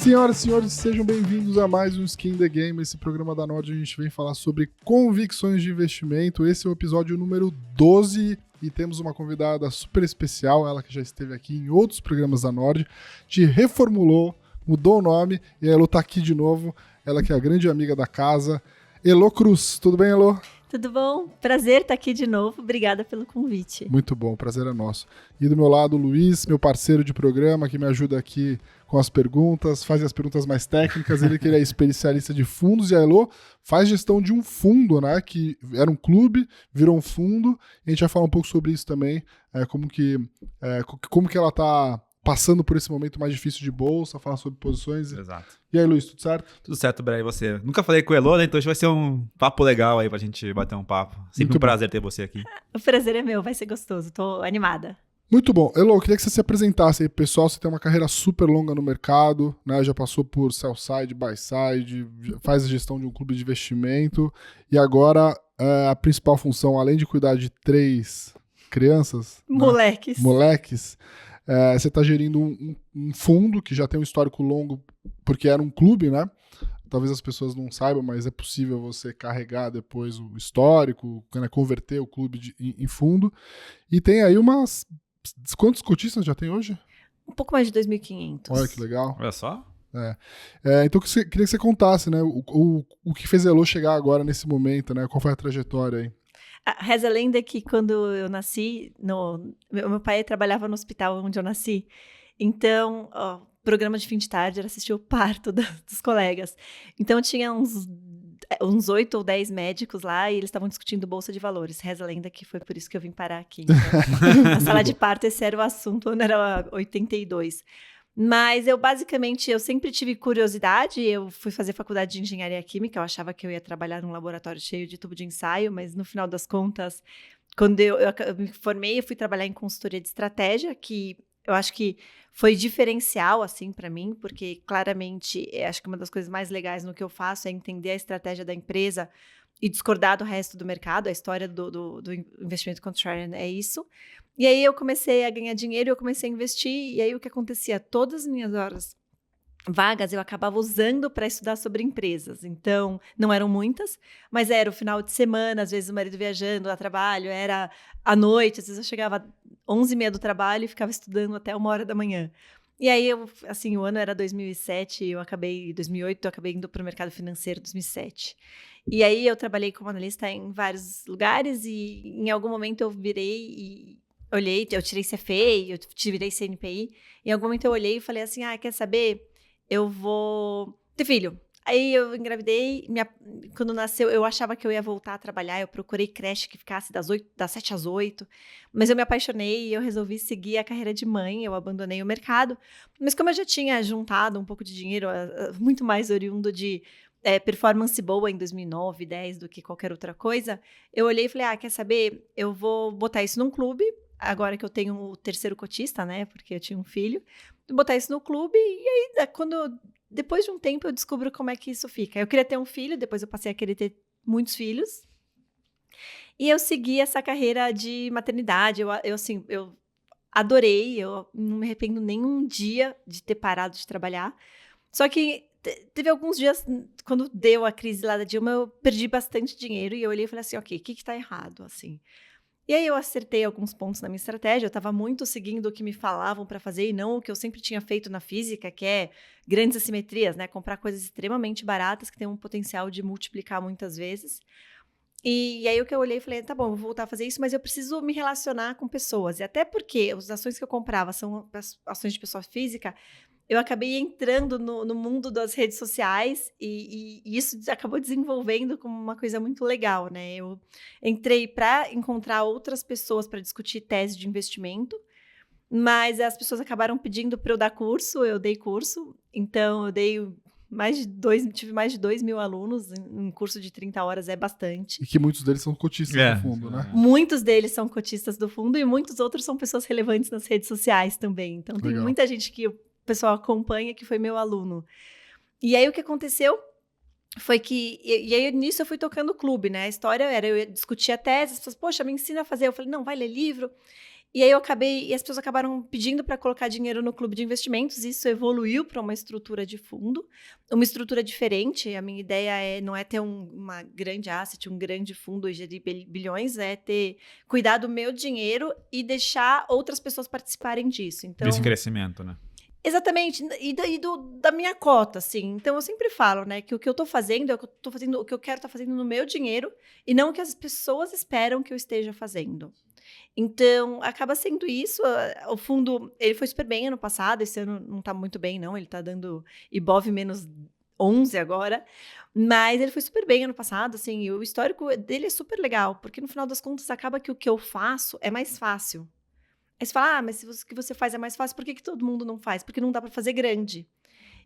Senhoras e senhores, sejam bem-vindos a mais um Skin the Game, esse programa da Nord. A gente vem falar sobre convicções de investimento. Esse é o episódio número 12 e temos uma convidada super especial, ela que já esteve aqui em outros programas da Nord, te reformulou, mudou o nome e a Elo tá aqui de novo. Ela que é a grande amiga da casa, Elo Cruz. Tudo bem, Elo? Tudo bom? Prazer estar aqui de novo. Obrigada pelo convite. Muito bom, o prazer é nosso. E do meu lado, o Luiz, meu parceiro de programa, que me ajuda aqui com as perguntas, faz as perguntas mais técnicas. Ele que ele é especialista de fundos e a Elo faz gestão de um fundo, né? Que era um clube, virou um fundo. A gente vai falar um pouco sobre isso também, como que ela tá passando por esse momento mais difícil de bolsa, falar sobre posições. Exato. E aí, Luiz, tudo certo? Tudo certo, Bré, e você? Nunca falei com o Elo, né? Então hoje vai ser um papo legal aí pra gente bater um papo. Sempre Muito um prazer ter você aqui. O prazer é meu, vai ser gostoso. Tô animada. Muito bom. Elo, eu queria que você se apresentasse aí, pessoal. Você tem uma carreira super longa no mercado, né? Já passou por sell side, buy side, faz a gestão de um clube de investimento e agora a principal função, além de cuidar de 3 crianças, Moleques. né? Moleques, você está gerindo um fundo que já tem um histórico longo, porque era um clube, né? Talvez as pessoas não saibam, mas é possível você carregar depois o histórico, né? Converter o clube em fundo. E tem aí umas... Quantos cotistas já tem hoje? Um pouco mais de 2.500. Olha que legal. Olha só. Então queria que você contasse, né? O que fez a Elo chegar agora nesse momento, né? Qual foi a trajetória aí? Reza a lenda que quando eu nasci, meu pai trabalhava no hospital onde eu nasci. Então, programa de fim de tarde era assistir o parto dos colegas. Então, tinha uns 8 ou 10 médicos lá e eles estavam discutindo bolsa de valores. Reza a lenda que foi por isso que eu vim parar aqui. Então, na sala de parto, esse era o assunto, quando era 82. Mas eu sempre tive curiosidade, eu fui fazer faculdade de engenharia química, eu achava que eu ia trabalhar num laboratório cheio de tubo de ensaio, mas no final das contas, quando eu me formei, eu fui trabalhar em consultoria de estratégia, que eu acho que foi diferencial, assim, para mim, porque claramente, acho que uma das coisas mais legais no que eu faço é entender a estratégia da empresa e discordar do resto do mercado. A história do investimento contrarian é isso. E aí eu comecei a ganhar dinheiro, eu comecei a investir, e aí o que acontecia? Todas as minhas horas vagas eu acabava usando para estudar sobre empresas. Então, não eram muitas, mas era o final de semana, às vezes o marido viajando a trabalho, era à noite, às vezes eu chegava 11h30 do trabalho e ficava estudando até 1h da manhã. E aí, o ano era 2007, 2008, eu acabei indo para o mercado financeiro, 2007. E aí eu trabalhei como analista em vários lugares e em algum momento eu virei e olhei, eu tirei CFA, eu tirei CNPI, em algum momento eu olhei e falei assim, quer saber? Eu vou ter filho. Aí eu engravidei, quando nasceu eu achava que eu ia voltar a trabalhar, eu procurei creche que ficasse das 7 às 8, mas eu me apaixonei e eu resolvi seguir a carreira de mãe, eu abandonei o mercado, mas como eu já tinha juntado um pouco de dinheiro, muito mais oriundo de performance boa em 2009, 2010 do que qualquer outra coisa, eu olhei e falei, quer saber, eu vou botar isso num clube, agora que eu tenho o 3º cotista, né, porque eu tinha um filho, botar isso no clube e aí depois de um tempo eu descubro como é que isso fica. Eu queria ter um filho, depois eu passei a querer ter muitos filhos e eu segui essa carreira de maternidade, eu adorei, eu não me arrependo nem um dia de ter parado de trabalhar, só que teve alguns dias, quando deu a crise lá da Dilma, eu perdi bastante dinheiro e eu olhei e falei assim, ok, o que tá errado, assim? E aí eu acertei alguns pontos na minha estratégia, eu estava muito seguindo o que me falavam para fazer e não o que eu sempre tinha feito na física, que é grandes assimetrias, né? Comprar coisas extremamente baratas que têm um potencial de multiplicar muitas vezes. E aí o que eu olhei e falei, tá bom, vou voltar a fazer isso, mas eu preciso me relacionar com pessoas. E até porque as ações que eu comprava são ações de pessoa física, eu acabei entrando no mundo das redes sociais e isso acabou desenvolvendo como uma coisa muito legal, né? Eu entrei para encontrar outras pessoas para discutir tese de investimento, mas as pessoas acabaram pedindo para eu dar curso, eu dei curso, então eu dei tive mais de 2.000 alunos, um curso de 30 horas é bastante. E que muitos deles são cotistas do fundo, né? Muitos deles são cotistas do fundo e muitos outros são pessoas relevantes nas redes sociais também. Então tem muita gente que o pessoal acompanha que foi meu aluno. E aí o que aconteceu foi que... E aí nisso eu fui tocando o clube, né? A história era, eu discutia tese, as pessoas, poxa, me ensina a fazer. Eu falei, não, vai ler livro. E aí e as pessoas acabaram pedindo para colocar dinheiro no clube de investimentos, isso evoluiu para uma estrutura de fundo, uma estrutura diferente. A minha ideia não é ter uma grande asset, um grande fundo e gerir bilhões, é cuidar do meu dinheiro e deixar outras pessoas participarem disso. Então, Esse crescimento, né? Exatamente, da minha cota, assim. Então, eu sempre falo, né, que o que eu tô fazendo é o que eu quero estar fazendo no meu dinheiro e não o que as pessoas esperam que eu esteja fazendo. Então, acaba sendo isso. O fundo, ele foi super bem ano passado, esse ano não tá muito bem, não. Ele tá dando Ibov menos 11 agora. Mas ele foi super bem ano passado, assim. E o histórico dele é super legal, porque no final das contas acaba que o que eu faço é mais fácil. Aí você fala, mas se o que você faz é mais fácil, por que todo mundo não faz? Porque não dá para fazer grande.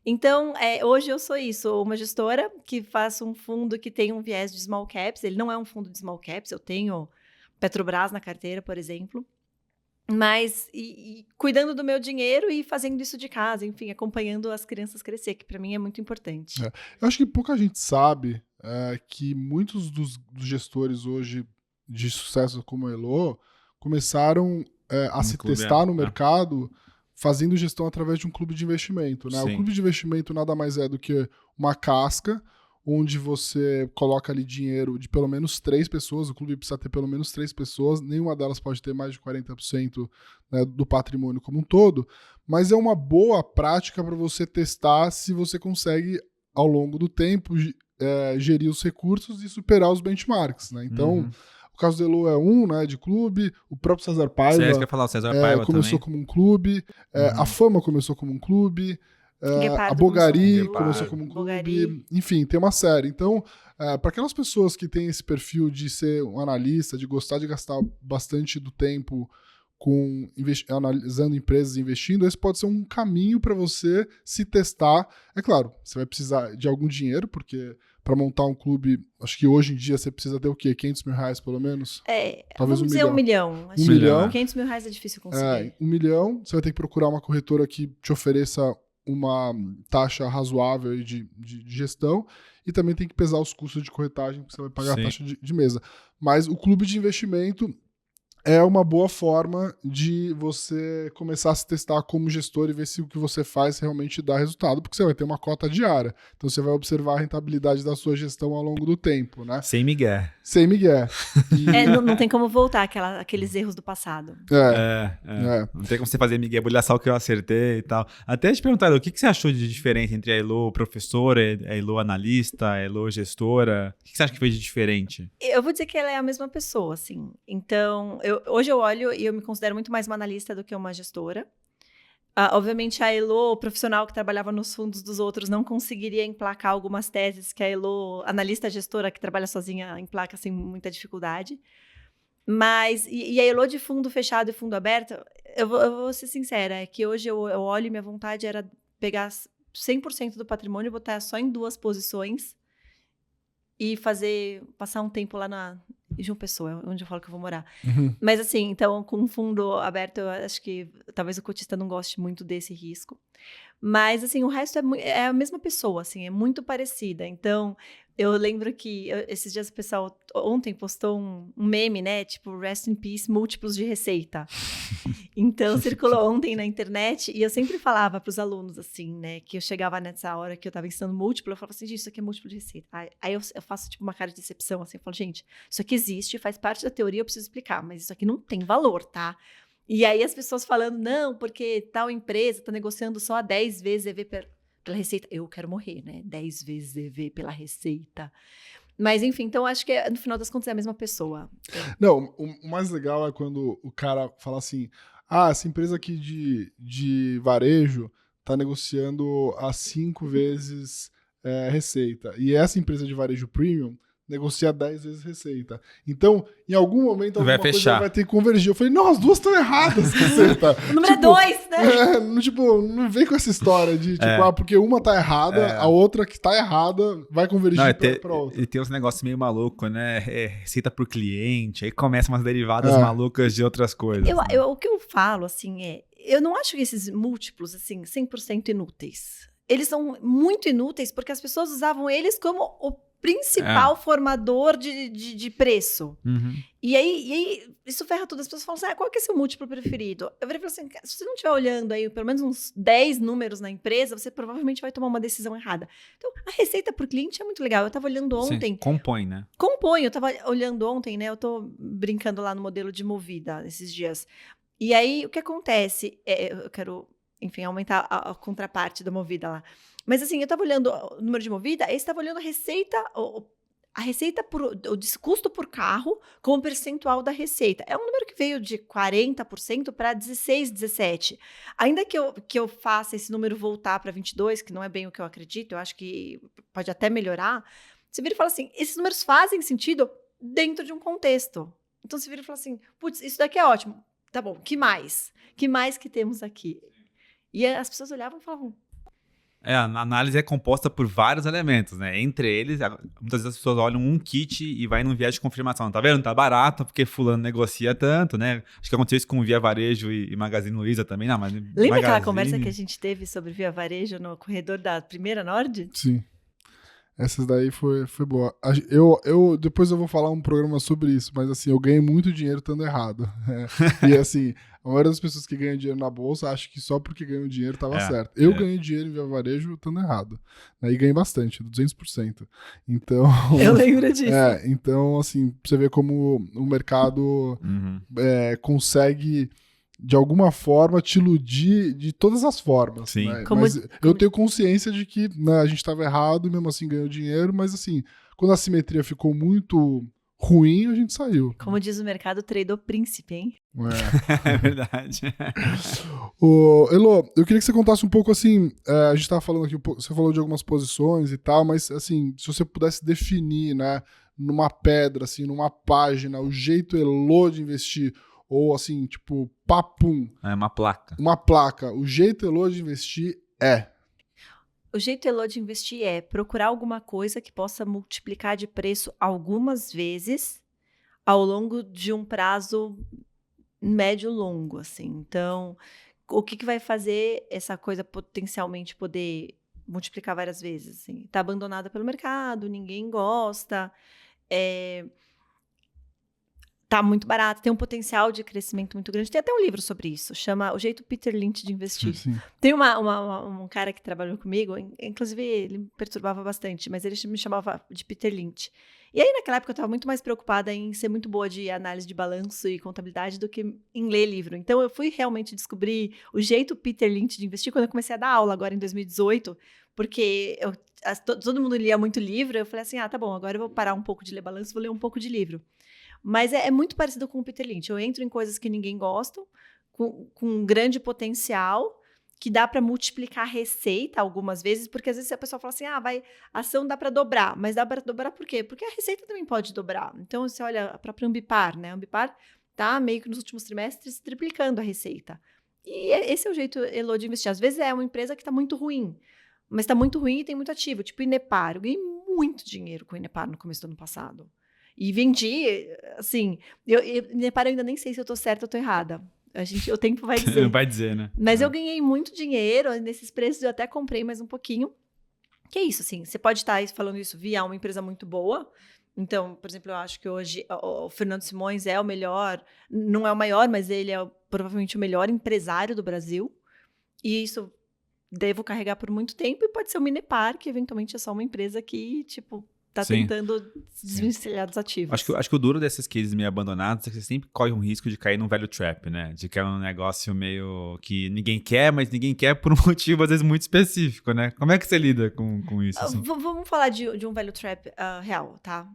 Então, hoje eu sou isso, uma gestora que faço um fundo que tem um viés de small caps. Ele não é um fundo de small caps, eu tenho Petrobras na carteira, por exemplo. Mas cuidando do meu dinheiro e fazendo isso de casa, enfim, acompanhando as crianças crescer, que para mim é muito importante. Eu acho que pouca gente sabe que muitos dos gestores hoje de sucesso como a Elo começaram a se testar no mercado fazendo gestão através de um clube de investimento, né? O clube de investimento nada mais é do que uma casca onde você coloca ali dinheiro de pelo menos 3 pessoas, o clube precisa ter pelo menos 3 pessoas, nenhuma delas pode ter mais de 40%, né, do patrimônio como um todo, mas é uma boa prática para você testar se você consegue, ao longo do tempo, gerir os recursos e superar os benchmarks, né? Então, o caso do Elo é né, de clube, o próprio César Paiva, o César Paiva começou também como um clube, a Fama começou como um clube, a Bogari começou como um clube, enfim, tem uma série. Então, para aquelas pessoas que têm esse perfil de ser um analista, de gostar de gastar bastante do tempo analisando empresas e investindo, esse pode ser um caminho para você se testar. É claro, você vai precisar de algum dinheiro, porque para montar um clube, acho que hoje em dia você precisa ter o quê? 500 mil reais pelo menos? Talvez vamos dizer 1 milhão. Acho 1 milhão. 500 mil reais é difícil conseguir. 1 milhão, você vai ter que procurar uma corretora que te ofereça uma taxa razoável de gestão e também tem que pesar os custos de corretagem, porque você vai pagar a taxa de mesa. Mas o clube de investimento é uma boa forma de você começar a se testar como gestor e ver se o que você faz realmente dá resultado, porque você vai ter uma cota diária. Então você vai observar a rentabilidade da sua gestão ao longo do tempo, né? Sem migué. Sem migué. Não tem como voltar aqueles erros do passado. Não tem como você fazer migué, olhar só o que eu acertei e tal. Até te perguntar, o que você achou de diferente entre a Elo professora, a Elo analista, a Elo gestora? O que você acha que fez de diferente? Eu vou dizer que ela é a mesma pessoa, assim. Então, hoje eu olho e eu me considero muito mais uma analista do que uma gestora. Obviamente, a Elo, profissional que trabalhava nos fundos dos outros, não conseguiria emplacar algumas teses que a Elo, analista gestora que trabalha sozinha, emplaca sem muita dificuldade. Mas, e a Elo de fundo fechado e fundo aberto, eu vou ser sincera, é que hoje eu olho e minha vontade era pegar 100% do patrimônio, botar só em 2 posições e passar um tempo lá em João Pessoa, onde eu falo que eu vou morar. Mas assim, então, com um fundo aberto, eu acho que talvez o cotista não goste muito desse risco. Mas, assim, o resto é a mesma pessoa, assim, é muito parecida. Então, eu lembro que esses dias o pessoal ontem postou um meme, né? Tipo, rest in peace, múltiplos de receita. Então, circulou ontem na internet e eu sempre falava para os alunos, assim, né? Que eu chegava nessa hora que eu estava ensinando múltiplo, eu falava assim, gente, isso aqui é múltiplo de receita. Aí eu faço, tipo, uma cara de decepção, assim, eu falo, gente, isso aqui existe, faz parte da teoria, eu preciso explicar, mas isso aqui não tem valor, tá? E aí as pessoas falando, não, porque tal empresa está negociando só a 10 vezes EV pela receita. Eu quero morrer, né? 10 vezes EV pela receita. Mas, enfim, então acho que no final das contas é a mesma pessoa. Não, o mais legal é quando o cara fala assim, essa empresa aqui de varejo está negociando a 5 vezes receita. E essa empresa de varejo premium negocia 10 vezes receita. Então, em algum momento, alguma coisa vai ter que convergir. Eu falei, não, as duas estão erradas, receita. O número é 2, né? Não vem com essa história de, porque uma tá errada, a outra que tá errada vai convergir pra outra. E tem uns negócios meio malucos, né? Receita por cliente, aí começam umas derivadas malucas de outras coisas. O que eu falo, assim, eu não acho que esses múltiplos, assim, 100% inúteis. Eles são muito inúteis porque as pessoas usavam eles como o principal formador de preço. Uhum. E aí, isso ferra tudo. As pessoas falam assim, qual que é seu múltiplo preferido? Eu falei assim, se você não estiver olhando aí pelo menos uns 10 números na empresa, você provavelmente vai tomar uma decisão errada. Então, a receita por cliente é muito legal. Eu estava olhando ontem. Sim, compõe, né? Compõe. Eu estava olhando ontem, né? Eu estou brincando lá no modelo de Movida esses dias. E aí, o que acontece? Eu quero, enfim, aumentar a contraparte da Movida lá. Mas assim, eu estava olhando o número de Movida, aí estava olhando a receita o custo por carro como percentual da receita. É um número que veio de 40% para 16, 17%. Ainda que eu faça esse número voltar para 22%, que não é bem o que eu acredito, eu acho que pode até melhorar, você vira e fala assim, esses números fazem sentido dentro de um contexto. Então você vira e fala assim, putz, isso daqui é ótimo. Tá bom, que mais? Que mais que temos aqui? E as pessoas olhavam e falavam... A análise é composta por vários elementos, né? Entre eles, muitas vezes as pessoas olham um kit e vai num viés de confirmação. Tá vendo? Tá barato porque fulano negocia tanto, né? Acho que aconteceu isso com Via Varejo e Magazine Luiza também. Não, mas lembra aquela conversa que a gente teve sobre Via Varejo no corredor da Primeira Nord? Sim. Essas daí foi boa. Depois eu vou falar um programa sobre isso, mas assim, eu ganhei muito dinheiro estando errado. E assim, a maioria das pessoas que ganham dinheiro na bolsa acha que só porque ganham dinheiro estava certo. Eu ganhei dinheiro em Via Varejo estando errado. E ganhei bastante, 200%. Então... Eu lembro disso. Então, assim, você vê como o mercado consegue... de alguma forma, te iludir de todas as formas. Sim. Né? Mas eu tenho consciência de que a gente estava errado, mesmo assim ganhou dinheiro, mas assim, quando a simetria ficou muito ruim, a gente saiu. Como diz o mercado, tradou príncipe, hein? É verdade. Elô, eu queria que você contasse um pouco assim, a gente estava falando aqui, você falou de algumas posições e tal, mas assim, se você pudesse definir, né, numa pedra, assim, numa página, o jeito Elô de investir, ou assim, tipo, papum. É uma placa. Uma placa. O jeito Elô de investir é. O jeito Elô de investir é procurar alguma coisa que possa multiplicar de preço algumas vezes ao longo de um prazo médio-longo, assim. Então, o que vai fazer essa coisa potencialmente poder multiplicar várias vezes? Assim? Tá abandonada pelo mercado, ninguém gosta, tá muito barato, tem um potencial de crescimento muito grande. Tem até um livro sobre isso, chama O Jeito Peter Lynch de Investir. Sim. Tem um cara que trabalhou comigo, inclusive ele me perturbava bastante, mas ele me chamava de Peter Lynch. E aí, naquela época, eu estava muito mais preocupada em ser muito boa de análise de balanço e contabilidade do que em ler livro. Então, eu fui realmente descobrir o jeito Peter Lynch de investir quando eu comecei a dar aula, agora em 2018, porque todo mundo lia muito livro. Eu falei assim, tá bom, agora eu vou parar um pouco de ler balanço, vou ler um pouco de livro. Mas é muito parecido com o Peter Lynch. Eu entro em coisas que ninguém gosta, com um grande potencial, que dá para multiplicar a receita algumas vezes, porque às vezes a pessoa fala assim, a ação dá para dobrar. Mas dá para dobrar por quê? Porque a receita também pode dobrar. Então, você olha a própria Ambipar, né? A Ambipar tá meio que nos últimos trimestres triplicando a receita. E esse é o jeito Elô de investir. Às vezes é uma empresa que está muito ruim, mas está muito ruim e tem muito ativo. Tipo Inepar. Eu ganhei muito dinheiro com o Inepar no começo do ano passado. E vendi, assim, Inepar eu ainda nem sei se eu tô certa ou tô errada. O tempo vai dizer. Vai dizer, né? Mas eu ganhei muito dinheiro nesses preços, eu até comprei mais um pouquinho. Que é isso, assim, você pode estar falando isso via uma empresa muito boa. Então, por exemplo, eu acho que hoje o Fernando Simões é o melhor, não é o maior, mas ele é provavelmente o melhor empresário do Brasil. E isso devo carregar por muito tempo. E pode ser o Inepar, que eventualmente é só uma empresa que, tipo, tá tentando desvencilhar dos ativos. Acho que o duro desses cases meio abandonados é que você sempre corre um risco de cair num velho trap, né? De que é um negócio meio que ninguém quer, mas ninguém quer por um motivo, às vezes, muito específico, né? Como é que você lida com isso? Assim? Vamos falar de um velho trap real, tá?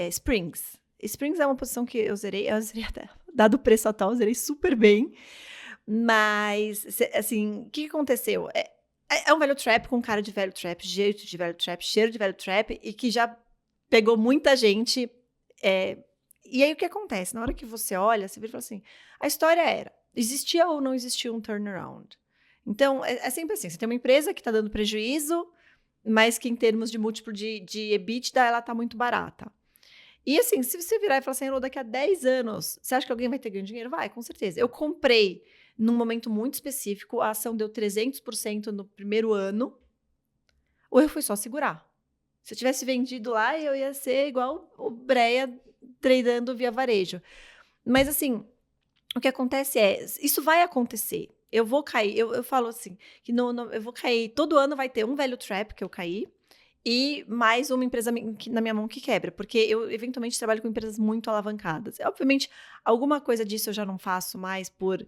Springs. Springs é uma posição que eu zerei até, dado o preço atual, eu zerei super bem. Mas, assim, o que aconteceu? É um velho trap com cara de velho trap, jeito de velho trap, cheiro de velho trap, e que já pegou muita gente. E aí o que acontece? Na hora que você olha, você vira e fala assim, a história era, existia ou não existia um turnaround? Então, é sempre assim, você tem uma empresa que está dando prejuízo, mas que em termos de múltiplo de EBITDA, ela está muito barata. E assim, se você virar e falar assim, daqui a 10 anos, você acha que alguém vai ter ganho dinheiro? Vai, com certeza. Eu comprei num momento muito específico, a ação deu 300% no primeiro ano, ou eu fui só segurar. Se eu tivesse vendido lá, eu ia ser igual o Breia tradando via varejo. Mas assim, o que acontece isso vai acontecer. Eu vou cair, eu falo assim, que eu vou cair, todo ano vai ter um value trap que eu caí, e mais uma empresa na minha mão que quebra, porque eu eventualmente trabalho com empresas muito alavancadas. Obviamente, alguma coisa disso eu já não faço mais por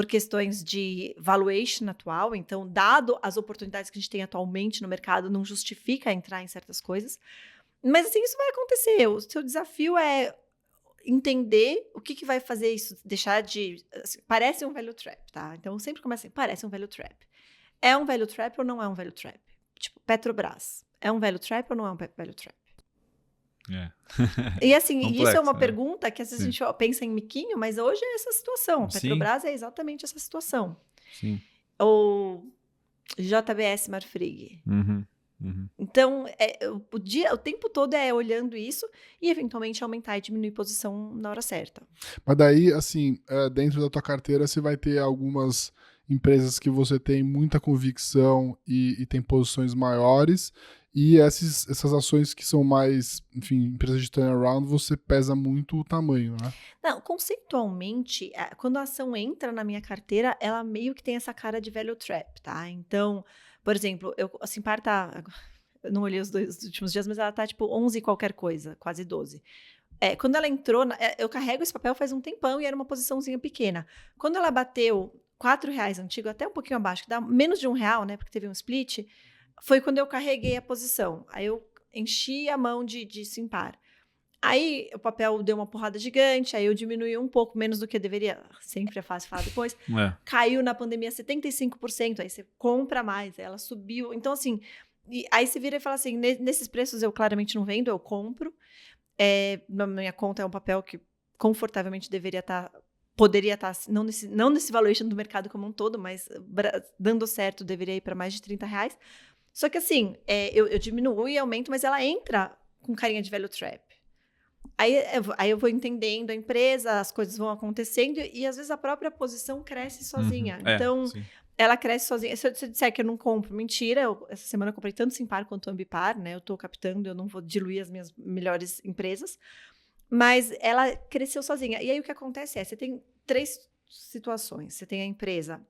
questões de valuation atual, então, dado as oportunidades que a gente tem atualmente no mercado, não justifica entrar em certas coisas. Mas assim, isso vai acontecer. O seu desafio é entender o que vai fazer isso deixar de... Assim, parece um value trap, tá? Então, sempre começa assim, parece um value trap. É um value trap ou não é um value trap? Tipo, Petrobras. É um value trap ou não é um value trap? E assim, Complexo, isso é uma né? pergunta que às vezes a gente pensa em miquinho, mas hoje é essa situação. Sim. Petrobras é exatamente essa situação. Sim. Ou JBS Marfrig. Então, o tempo todo é olhando isso e eventualmente aumentar e diminuir posição na hora certa. Mas daí, assim, dentro da tua carteira você vai ter algumas empresas que você tem muita convicção e tem posições maiores, e essas ações que são mais, enfim, empresas de turnaround, você pesa muito o tamanho, né? Não, conceitualmente, quando a ação entra na minha carteira, ela meio que tem essa cara de value trap, tá? Então, por exemplo, a Simpar tá... Eu não olhei os últimos dias, mas ela tá tipo 11 qualquer coisa, quase 12. Quando ela entrou, eu carrego esse papel faz um tempão e era uma posiçãozinha pequena. Quando ela bateu R$4 antigo, até um pouquinho abaixo, que dá menos de R$1, né? Porque teve um split, foi quando eu carreguei a posição. Aí eu enchi a mão de Simpar. Aí o papel deu uma porrada gigante, aí eu diminui um pouco menos do que eu deveria. Sempre é fácil falar depois. Caiu na pandemia 75%, aí você compra mais, aí ela subiu. Então, assim, aí você vira e fala assim, nesses preços eu claramente não vendo, eu compro. Na minha conta é um papel que confortavelmente poderia estar, não nesse valuation do mercado como um todo, mas dando certo, deveria ir para mais de R$30. Só que assim, eu diminuo e aumento, mas ela entra com carinha de value trap. Aí eu vou entendendo a empresa, as coisas vão acontecendo e às vezes a própria posição cresce sozinha. Então, ela cresce sozinha. Se eu disser que eu não compro, mentira. Essa semana eu comprei tanto Simpar quanto Ambipar, né? Eu tô captando, eu não vou diluir as minhas melhores empresas. Mas ela cresceu sozinha. E aí o que acontece você tem 3 situações. Você tem a empresa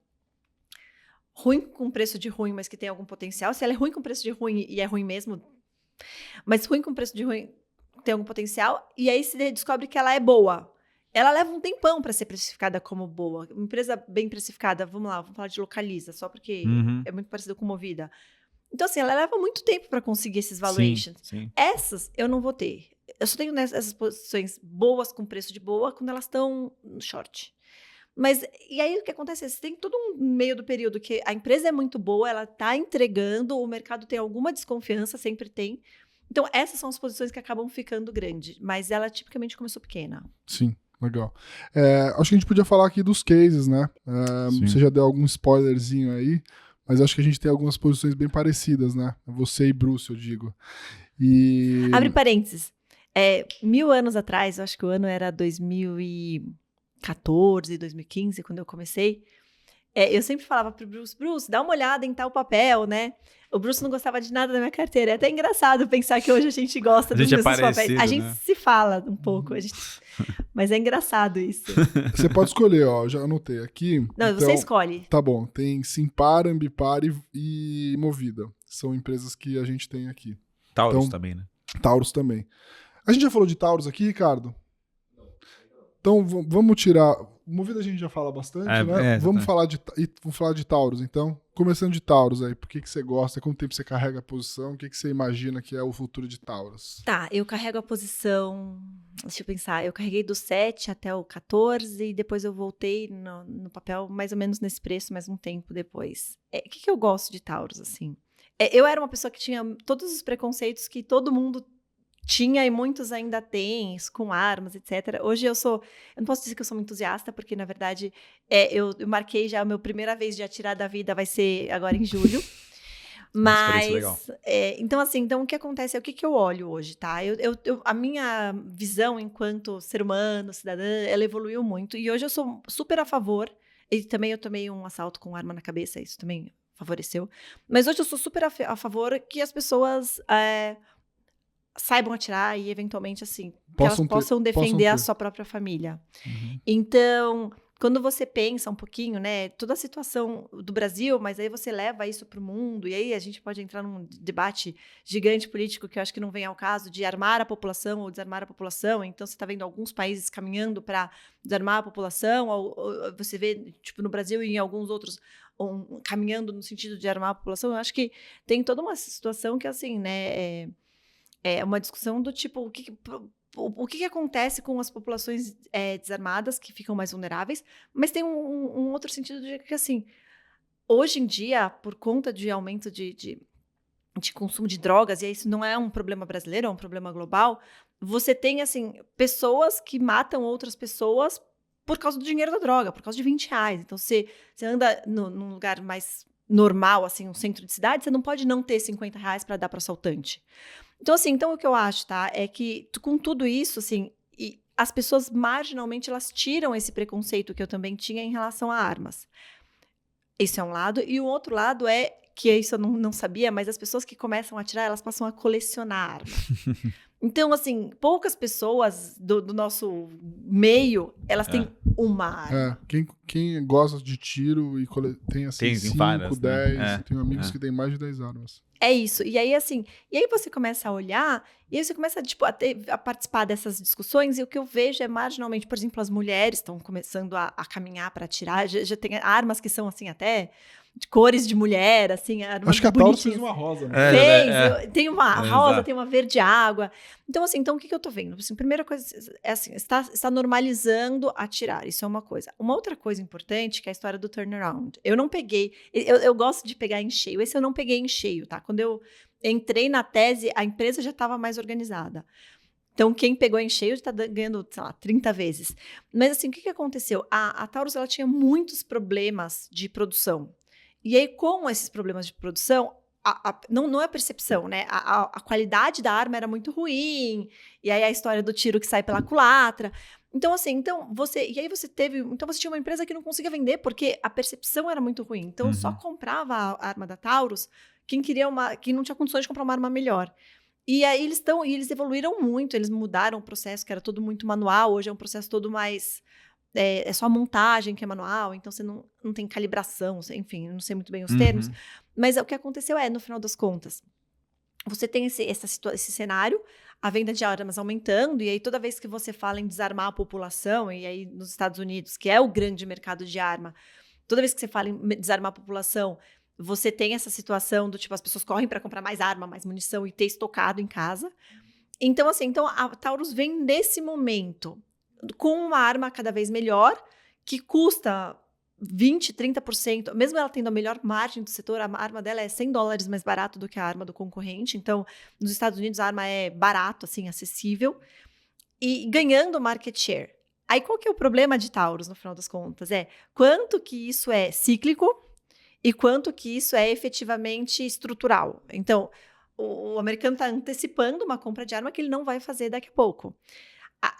ruim com preço de ruim, mas que tem algum potencial. Se ela é ruim com preço de ruim e é ruim mesmo, mas ruim com preço de ruim tem algum potencial, e aí se descobre que ela é boa. Ela leva um tempão para ser precificada como boa. Uma empresa bem precificada, vamos falar de Localiza, só porque é muito parecida com Movida. Então, assim, ela leva muito tempo para conseguir esses valuations. Sim. Essas eu não vou ter. Eu só tenho essas posições boas com preço de boa quando elas estão no short. Mas, e aí o que acontece? Você tem todo um meio do período que a empresa é muito boa, ela está entregando, o mercado tem alguma desconfiança, sempre tem. Então, essas são as posições que acabam ficando grande, mas ela tipicamente começou pequena. Sim, legal. Acho que a gente podia falar aqui dos cases, né? Você já deu algum spoilerzinho aí, mas acho que a gente tem algumas posições bem parecidas, né? Você e Bruce, eu digo. Abre parênteses. 1000 anos atrás, eu acho que o ano era 2014, 2015, quando eu comecei, eu sempre falava pro Bruce, dá uma olhada em tal papel, né? O Bruce não gostava de nada da minha carteira. É até engraçado pensar que hoje a gente gosta dos mesmos papéis. A gente se fala um pouco, mas é engraçado isso. Você pode escolher, ó, já anotei aqui. Não, então, você escolhe. Tá bom, tem Simpar, Ambipar e Movida. São empresas que a gente tem aqui. Taurus também, né? Taurus também. A gente já falou de Taurus aqui, Ricardo? Então vamos tirar... Movida a gente já fala bastante, né? Vamos falar de Taurus, então. Começando de Taurus aí, por que você gosta? Quanto tempo você carrega a posição? O que você imagina que é o futuro de Taurus? Tá, eu carrego a posição... Deixa eu pensar. Eu carreguei do 7 até o 14 e depois eu voltei no papel mais ou menos nesse preço, mais um tempo depois. O que eu gosto de Taurus, assim? Eu era uma pessoa que tinha todos os preconceitos que todo mundo tinha e muitos ainda têm, com armas, etc. Hoje eu não posso dizer que eu sou uma entusiasta, porque na verdade eu marquei já a minha primeira vez de atirar da vida, vai ser agora em julho. Mas, então o que acontece? O que eu olho hoje, tá? A minha visão enquanto ser humano, cidadã, ela evoluiu muito. E hoje eu sou super a favor. E também eu tomei um assalto com arma na cabeça, isso também favoreceu. Mas hoje eu sou super a favor que as pessoas saibam atirar e, eventualmente, assim, que elas possam defender ter. a sua própria família. Então, quando você pensa um pouquinho, né, toda a situação do Brasil, mas aí você leva isso para o mundo, e aí a gente pode entrar num debate gigante político que eu acho que não vem ao caso, de armar a população ou desarmar a população. Então, você está vendo alguns países caminhando para desarmar a população, ou você vê, tipo, no Brasil e em alguns outros, caminhando no sentido de armar a população. Eu acho que tem toda uma situação que, assim, né, é uma discussão do tipo, o que acontece com as populações desarmadas, que ficam mais vulneráveis, mas tem um outro sentido de que, assim, hoje em dia, por conta de aumento de consumo de drogas, e isso não é um problema brasileiro, é um problema global, você tem, assim, pessoas que matam outras pessoas por causa do dinheiro da droga, por causa de R$20. Então, você anda num lugar mais normal, assim, um centro de cidade, você não pode não ter R$50 para dar para assaltante. Então, assim, o que eu acho, tá, é que com tudo isso, assim, as pessoas marginalmente, elas tiram esse preconceito que eu também tinha em relação a armas. Esse é um lado. E o outro lado é, que isso eu não sabia, mas as pessoas que começam a atirar, elas passam a colecionar armas. Então, assim, poucas pessoas do nosso meio, elas têm uma arma. Quem gosta de tiro e tem assim 5, várias, 10, né? eu tenho amigos que têm mais de 10 armas. É isso. E aí, assim, você começa a olhar, e aí você começa, tipo, a participar dessas discussões, e o que eu vejo é marginalmente, por exemplo, as mulheres estão começando a caminhar para atirar, já tem armas que são, assim, até de cores de mulher, assim, armas acho que a Taurus fez uma rosa, né? Tem uma rosa, tem uma verde água. Então, assim, o que eu tô vendo? Assim, primeira coisa é assim, está normalizando atirar, isso é uma coisa. Uma outra coisa importante, que é a história do turnaround. Eu não peguei, eu gosto de pegar em cheio, esse eu não peguei em cheio, tá? Quando eu entrei na tese, a empresa já estava mais organizada. Então, quem pegou em cheio está ganhando, sei lá, 30 vezes. Mas, assim, o que aconteceu? A Taurus, ela tinha muitos problemas de produção. E aí, com esses problemas de produção, não é percepção, né? A qualidade da arma era muito ruim. E aí, a história do tiro que sai pela culatra. Então, assim, você tinha uma empresa que não conseguia vender porque a percepção era muito ruim. Então, só comprava a arma da Taurus quem não tinha condições de comprar uma arma melhor. E aí, eles evoluíram muito, eles mudaram o processo, que era todo muito manual. Hoje é um processo todo mais... É só a montagem que é manual, então você não tem calibração, enfim, eu não sei muito bem os termos. Mas o que aconteceu no final das contas, você tem esse cenário, a venda de armas aumentando, e aí toda vez que você fala em desarmar a população, e aí nos Estados Unidos, que é o grande mercado de arma, toda vez que você fala em desarmar a população, você tem essa situação do tipo, as pessoas correm para comprar mais arma, mais munição e ter estocado em casa. Então, assim, a Taurus vem nesse momento com uma arma cada vez melhor, que custa 20%, 30%, mesmo ela tendo a melhor margem do setor, a arma dela é $100 mais barato do que a arma do concorrente. Então, nos Estados Unidos, a arma é barato, assim, acessível, e ganhando market share. Aí, qual que é o problema de Taurus, no final das contas? Quanto que isso é cíclico e quanto que isso é efetivamente estrutural. Então, o americano está antecipando uma compra de arma que ele não vai fazer daqui a pouco.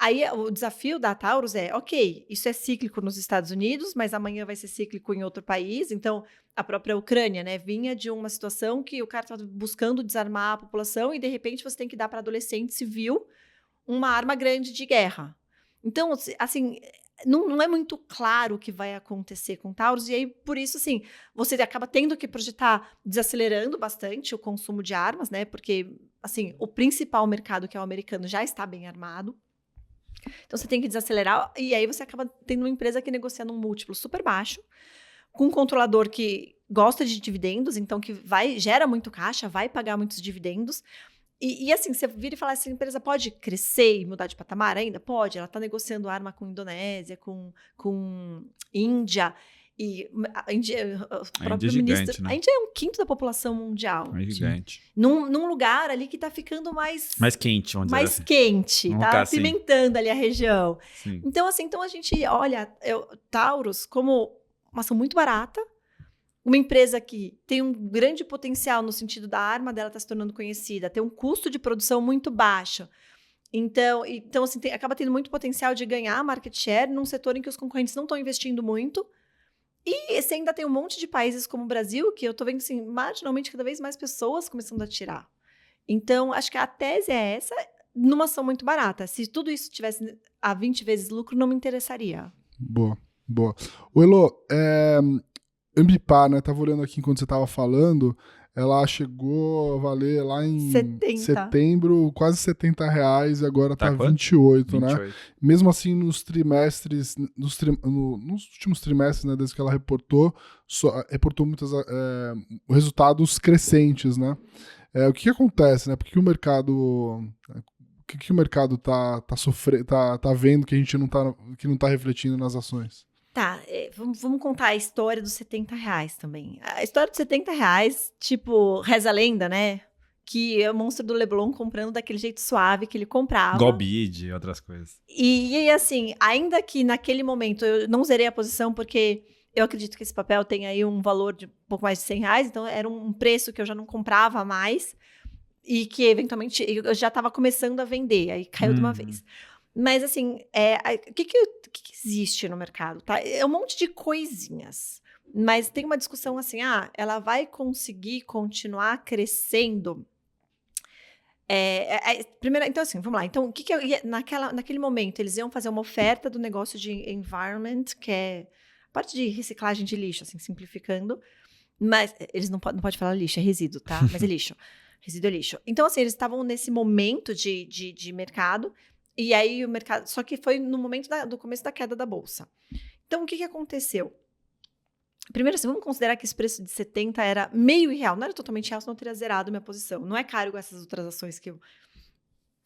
Aí o desafio da Taurus ok, isso é cíclico nos Estados Unidos, mas amanhã vai ser cíclico em outro país. Então, a própria Ucrânia, né, vinha de uma situação que o cara estava buscando desarmar a população e, de repente, você tem que dar para adolescente civil uma arma grande de guerra. Então, assim, não é muito claro o que vai acontecer com Taurus, e aí, por isso, assim, você acaba tendo que projetar desacelerando bastante o consumo de armas, né, porque, assim, o principal mercado, que é o americano, já está bem armado. Então, você tem que desacelerar, e aí você acaba tendo uma empresa que negocia num múltiplo super baixo, com um controlador que gosta de dividendos, então que gera muito caixa, vai pagar muitos dividendos. E assim, você vira e fala, essa empresa pode crescer e mudar de patamar ainda? Pode, ela está negociando arma com Indonésia, com Índia, e a Índia, o próprio ministro... Gigante, né? A Índia é 1/5 da população mundial. É gigante. Num lugar ali que está ficando mais quente, vamos dizer mais assim. Quente, tá apimentando ali a região. Sim. Então, assim, a gente olha Taurus como uma ação muito barata, uma empresa que tem um grande potencial no sentido da arma dela estar se tornando conhecida, tem um custo de produção muito baixo. Então assim, acaba tendo muito potencial de ganhar market share num setor em que os concorrentes não estão investindo muito. E você ainda tem um monte de países como o Brasil, que eu estou vendo, assim, marginalmente cada vez mais pessoas começando a atirar. Então, acho que a tese é essa, numa ação muito barata. Se tudo isso tivesse a 20 vezes lucro, não me interessaria. Boa. O Elo, Ambipar, né? Tava olhando aqui enquanto você tava falando, ela chegou a valer lá em 70. setembro quase R$70 e agora tá quanto? 28, né? 28. Mesmo assim, nos trimestres, nos últimos trimestres, né, desde que ela reportou muitos resultados crescentes, né? O que acontece, né? Por que o mercado... O que o mercado tá vendo que a gente não tá refletindo nas ações? Tá, vamos contar a história dos R$70 também. A história dos R$70, tipo, reza a lenda, né? Que é o monstro do Leblon comprando daquele jeito suave que ele comprava. Golbid e outras coisas. E assim, ainda que naquele momento eu não zerei a posição, porque eu acredito que esse papel tem aí um valor de um pouco mais de R$100, então era um preço que eu já não comprava mais e que eventualmente eu já estava começando a vender, aí caiu de uma vez. Mas assim, o que existe no mercado, tá? É um monte de coisinhas, mas tem uma discussão assim, ela vai conseguir continuar crescendo? Primeiro, então assim, vamos lá. Então, naquele momento, eles iam fazer uma oferta do negócio de environment, que é parte de reciclagem de lixo, assim, simplificando, mas eles não pode falar lixo, é resíduo, tá? Mas é lixo. Resíduo é lixo. Então, assim, eles estavam nesse momento de mercado, e aí o mercado... Só que foi no momento do começo da queda da bolsa. Então, o que aconteceu? Primeiro, assim, vamos considerar que esse preço de 70 era meio irreal. Não era totalmente real, senão eu teria zerado minha posição. Não é caro com essas outras ações que eu...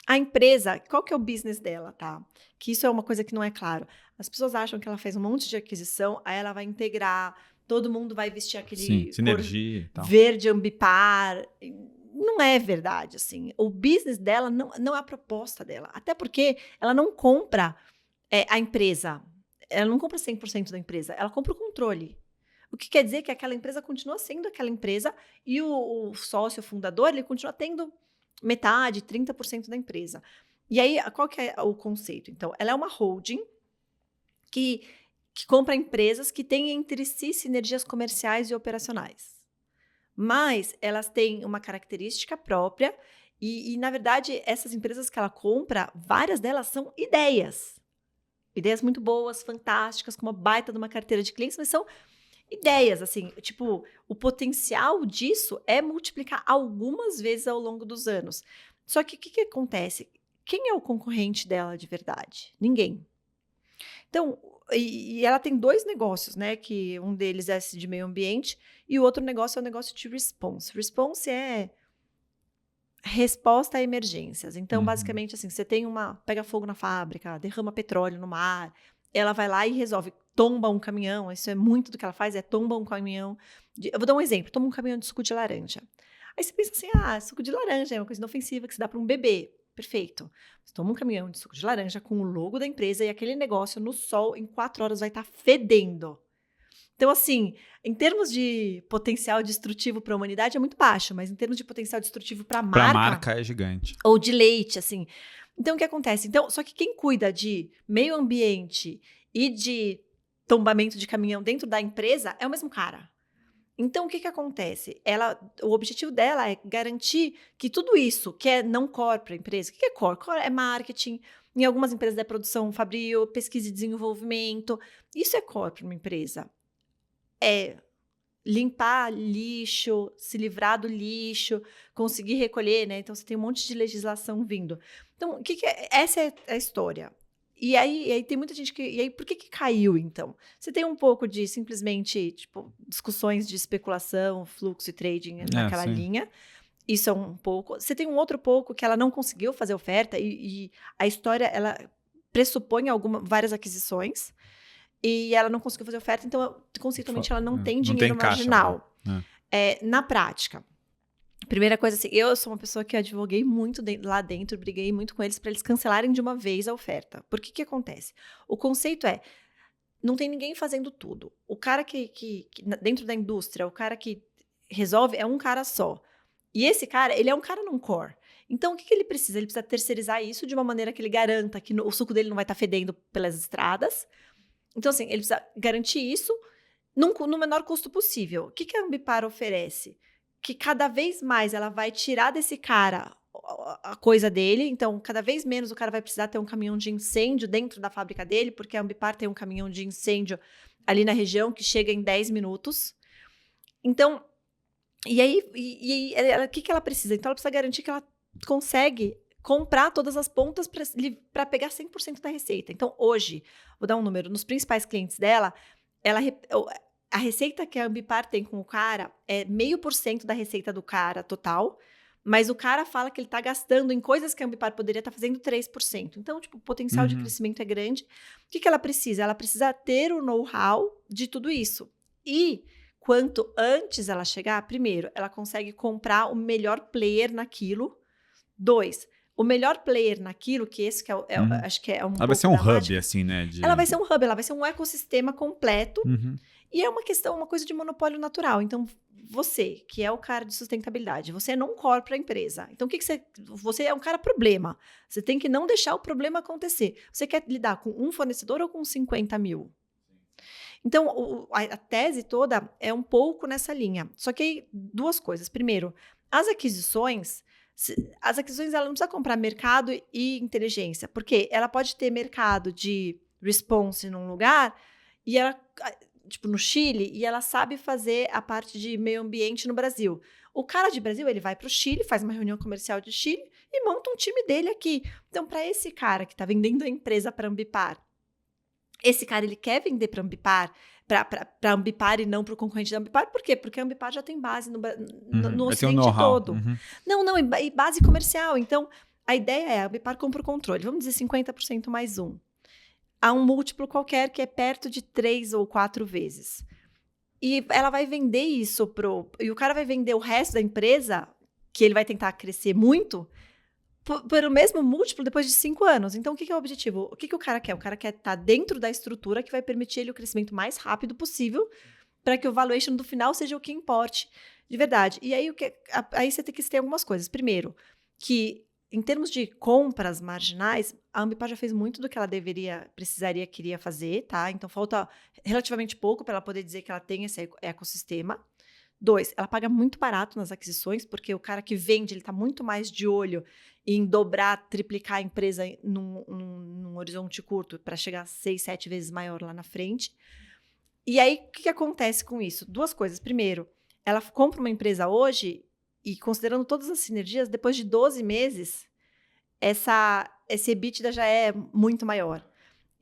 A empresa, qual que é o business dela, tá? Que isso é uma coisa que não é claro. As pessoas acham que ela fez um monte de aquisição, aí ela vai integrar, todo mundo vai vestir aquele sinergia e tal. Verde Ambipar. Não é verdade, assim. O business dela não é a proposta dela. Até porque ela não compra a empresa. Ela não compra 100% da empresa. Ela compra o controle. O que quer dizer que aquela empresa continua sendo aquela empresa e o sócio fundador, ele continua tendo metade, 30% da empresa. E aí, qual que é o conceito? Então, ela é uma holding que compra empresas que têm entre si sinergias comerciais e operacionais. Mas elas têm uma característica própria e, na verdade, essas empresas que ela compra, várias delas são ideias. Ideias muito boas, fantásticas, com uma baita de uma carteira de clientes, mas são ideias, assim, tipo, o potencial disso é multiplicar algumas vezes ao longo dos anos. Só que o que acontece? Quem é o concorrente dela de verdade? Ninguém. Então, e ela tem 2 negócios, né? Que um deles é esse de meio ambiente e o outro negócio é o negócio de response. Response é resposta a emergências. Então, basicamente, assim, você tem pega fogo na fábrica, derrama petróleo no mar, ela vai lá e resolve, tomba um caminhão, isso é muito do que ela faz, tomba um caminhão. Eu vou dar um exemplo, toma um caminhão de suco de laranja. Aí você pensa assim, suco de laranja é uma coisa inofensiva que se dá para um bebê. Perfeito. Você toma um caminhão de suco de laranja com o logo da empresa e aquele negócio no sol em 4 horas vai estar fedendo. Então, assim, em termos de potencial destrutivo para a humanidade é muito baixo, mas em termos de potencial destrutivo para a marca... Para a marca é gigante. Ou de leite, assim. Então, o que acontece? Então, só que quem cuida de meio ambiente e de tombamento de caminhão dentro da empresa é o mesmo cara. Então, o que acontece? O objetivo dela é garantir que tudo isso, que é não core para a empresa, o que é core? Core é marketing, em algumas empresas é produção fabril, pesquisa e desenvolvimento. Isso é core para uma empresa. É limpar lixo, se livrar do lixo, conseguir recolher, né? Então, você tem um monte de legislação vindo. Então, essa é a história. E aí tem muita gente que... E aí, por que caiu, então? Você tem um pouco de, simplesmente, tipo, discussões de especulação, fluxo e trading naquela linha. Isso é um pouco. Você tem um outro pouco que ela não conseguiu fazer oferta e a história, ela pressupõe várias aquisições e ela não conseguiu fazer oferta, então, conceitualmente, ela não tem dinheiro marginal. Na prática, primeira coisa, assim, eu sou uma pessoa que advoguei muito lá dentro, briguei muito com eles para eles cancelarem de uma vez a oferta. Por que acontece? O conceito não tem ninguém fazendo tudo. O cara que dentro da indústria, o cara que resolve é um cara só. E esse cara, ele é um cara não core. Então, o que ele precisa? Ele precisa terceirizar isso de uma maneira que ele garanta que o suco dele não vai estar fedendo pelas estradas. Então, assim, ele precisa garantir isso no menor custo possível. O que a Ambipar oferece? que cada vez mais ela vai tirar desse cara a coisa dele, então cada vez menos o cara vai precisar ter um caminhão de incêndio dentro da fábrica dele, porque a Ambipar tem um caminhão de incêndio ali na região que chega em 10 minutos. Então, e aí, o que ela precisa? Então ela precisa garantir que ela consegue comprar todas as pontas para pegar 100% da receita. Então hoje, vou dar um número, nos principais clientes dela, a receita que a Ambipar tem com o cara é 0,5% da receita do cara total, mas o cara fala que ele está gastando em coisas que a Ambipar poderia estar fazendo 3%. Então, tipo, o potencial de crescimento é grande. O que ela precisa? Ela precisa ter o know-how de tudo isso. E quanto antes ela chegar, primeiro, ela consegue comprar o melhor player naquilo. 2, o melhor player naquilo, que esse que acho que é um Ela vai ser um hub, assim, né? Ela vai ser um hub, ela vai ser um ecossistema completo. E é uma coisa de monopólio natural. Então, você, que é o cara de sustentabilidade, você não core para a empresa. Então, você é um cara problema. Você tem que não deixar o problema acontecer. Você quer lidar com um fornecedor ou com 50 mil? Então, a tese toda é um pouco nessa linha. Só que aí, duas coisas. Primeiro, as aquisições ela não precisa comprar mercado e inteligência, porque ela pode ter mercado de response num lugar e ela, tipo no Chile, e ela sabe fazer a parte de meio ambiente no Brasil. O cara de Brasil, ele vai para o Chile, faz uma reunião comercial de Chile e monta um time dele aqui. Então, para esse cara que está vendendo a empresa para a Ambipar, esse cara, ele quer vender para a Ambipar, para a Ambipar e não para o concorrente da Ambipar. Por quê? Porque a Ambipar já tem base no Ocidente todo. Não, e base comercial. Então, a ideia é, a Ambipar compra o controle. Vamos dizer 50% mais 1. Há um múltiplo qualquer que é perto de 3 ou 4 vezes. E ela vai vender isso e o cara vai vender o resto da empresa, que ele vai tentar crescer muito, pelo mesmo múltiplo depois de 5 anos. Então, o que é o objetivo? O que o cara quer? O cara quer estar dentro da estrutura que vai permitir ele o crescimento mais rápido possível para que o valuation do final seja o que importe de verdade. E aí, aí você tem que ter algumas coisas. Primeiro, que em termos de compras marginais, a Ambipar já fez muito do que ela queria fazer, tá? Então, falta relativamente pouco para ela poder dizer que ela tem esse ecossistema. 2, ela paga muito barato nas aquisições, porque o cara que vende, ele está muito mais de olho em dobrar, triplicar a empresa num horizonte curto para chegar 6, 7 vezes maior lá na frente. E aí, o que acontece com isso? 2 coisas. Primeiro, ela compra uma empresa hoje e, considerando todas as sinergias, depois de 12 meses, esse EBITDA já é muito maior.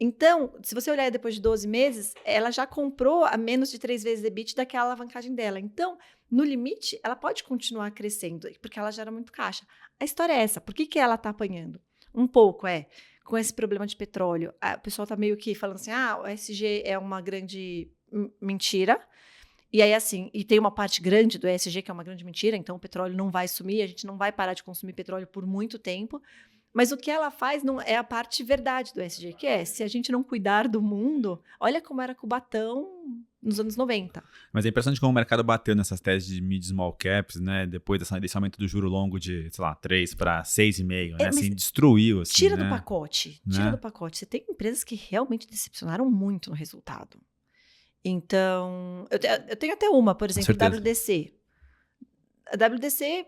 Então, se você olhar depois de 12 meses, ela já comprou a menos de 3 vezes EBITDA daquela alavancagem dela. Então, no limite, ela pode continuar crescendo, porque ela gera muito caixa. A história é essa. Por que ela está apanhando? Um pouco, com esse problema de petróleo. O pessoal está meio que falando assim, o ESG é uma grande mentira. E aí, assim, e tem uma parte grande do ESG que é uma grande mentira, então o petróleo não vai sumir, a gente não vai parar de consumir petróleo por muito tempo. Mas o que ela faz não é a parte verdade do ESG, que é, se a gente não cuidar do mundo, olha como era Cubatão nos anos 90. Mas é impressionante como o mercado bateu nessas teses de mid small caps, né? Depois desse aumento do juro longo de, 3 para 6,5, né? Assim, destruiu, assim, tira né? do pacote, tira do pacote. Você tem empresas que realmente decepcionaram muito no resultado. Então, eu tenho até uma, por exemplo, a WDC. A WDC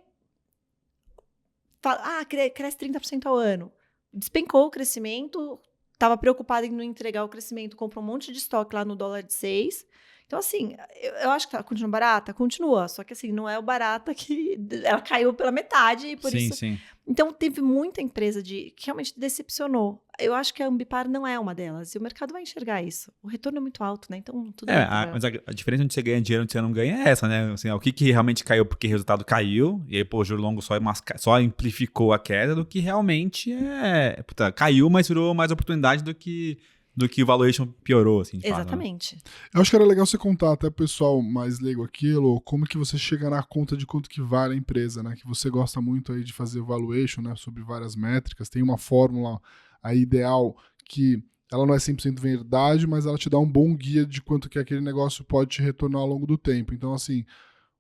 fala, cresce 30% ao ano. Despencou o crescimento, estava preocupada em não entregar o crescimento, comprou um monte de estoque lá no dólar de 6. Então, assim, eu acho que continua barata? Continua, só que assim, não é o barata que ela caiu pela metade e por isso... Sim. Então, teve muita empresa que realmente decepcionou. Eu acho que a Ambipar não é uma delas, e o mercado vai enxergar isso. O retorno é muito alto, né? Então, tudo mas a diferença onde você ganha dinheiro e onde você não ganha é essa, né? Assim, o que realmente caiu porque o resultado caiu, e aí, o juro longo só amplificou a queda, do que realmente caiu, mas virou mais oportunidade do que o valuation piorou, assim, de fato, né? Exatamente. Eu acho que era legal você contar até pro pessoal mais leigo aquilo, como que você chega na conta de quanto que vale a empresa, né? Que você gosta muito aí de fazer valuation, né? Sobre várias métricas. Tem uma fórmula aí ideal que ela não é 100% verdade, mas ela te dá um bom guia de quanto que aquele negócio pode te retornar ao longo do tempo. Então, assim,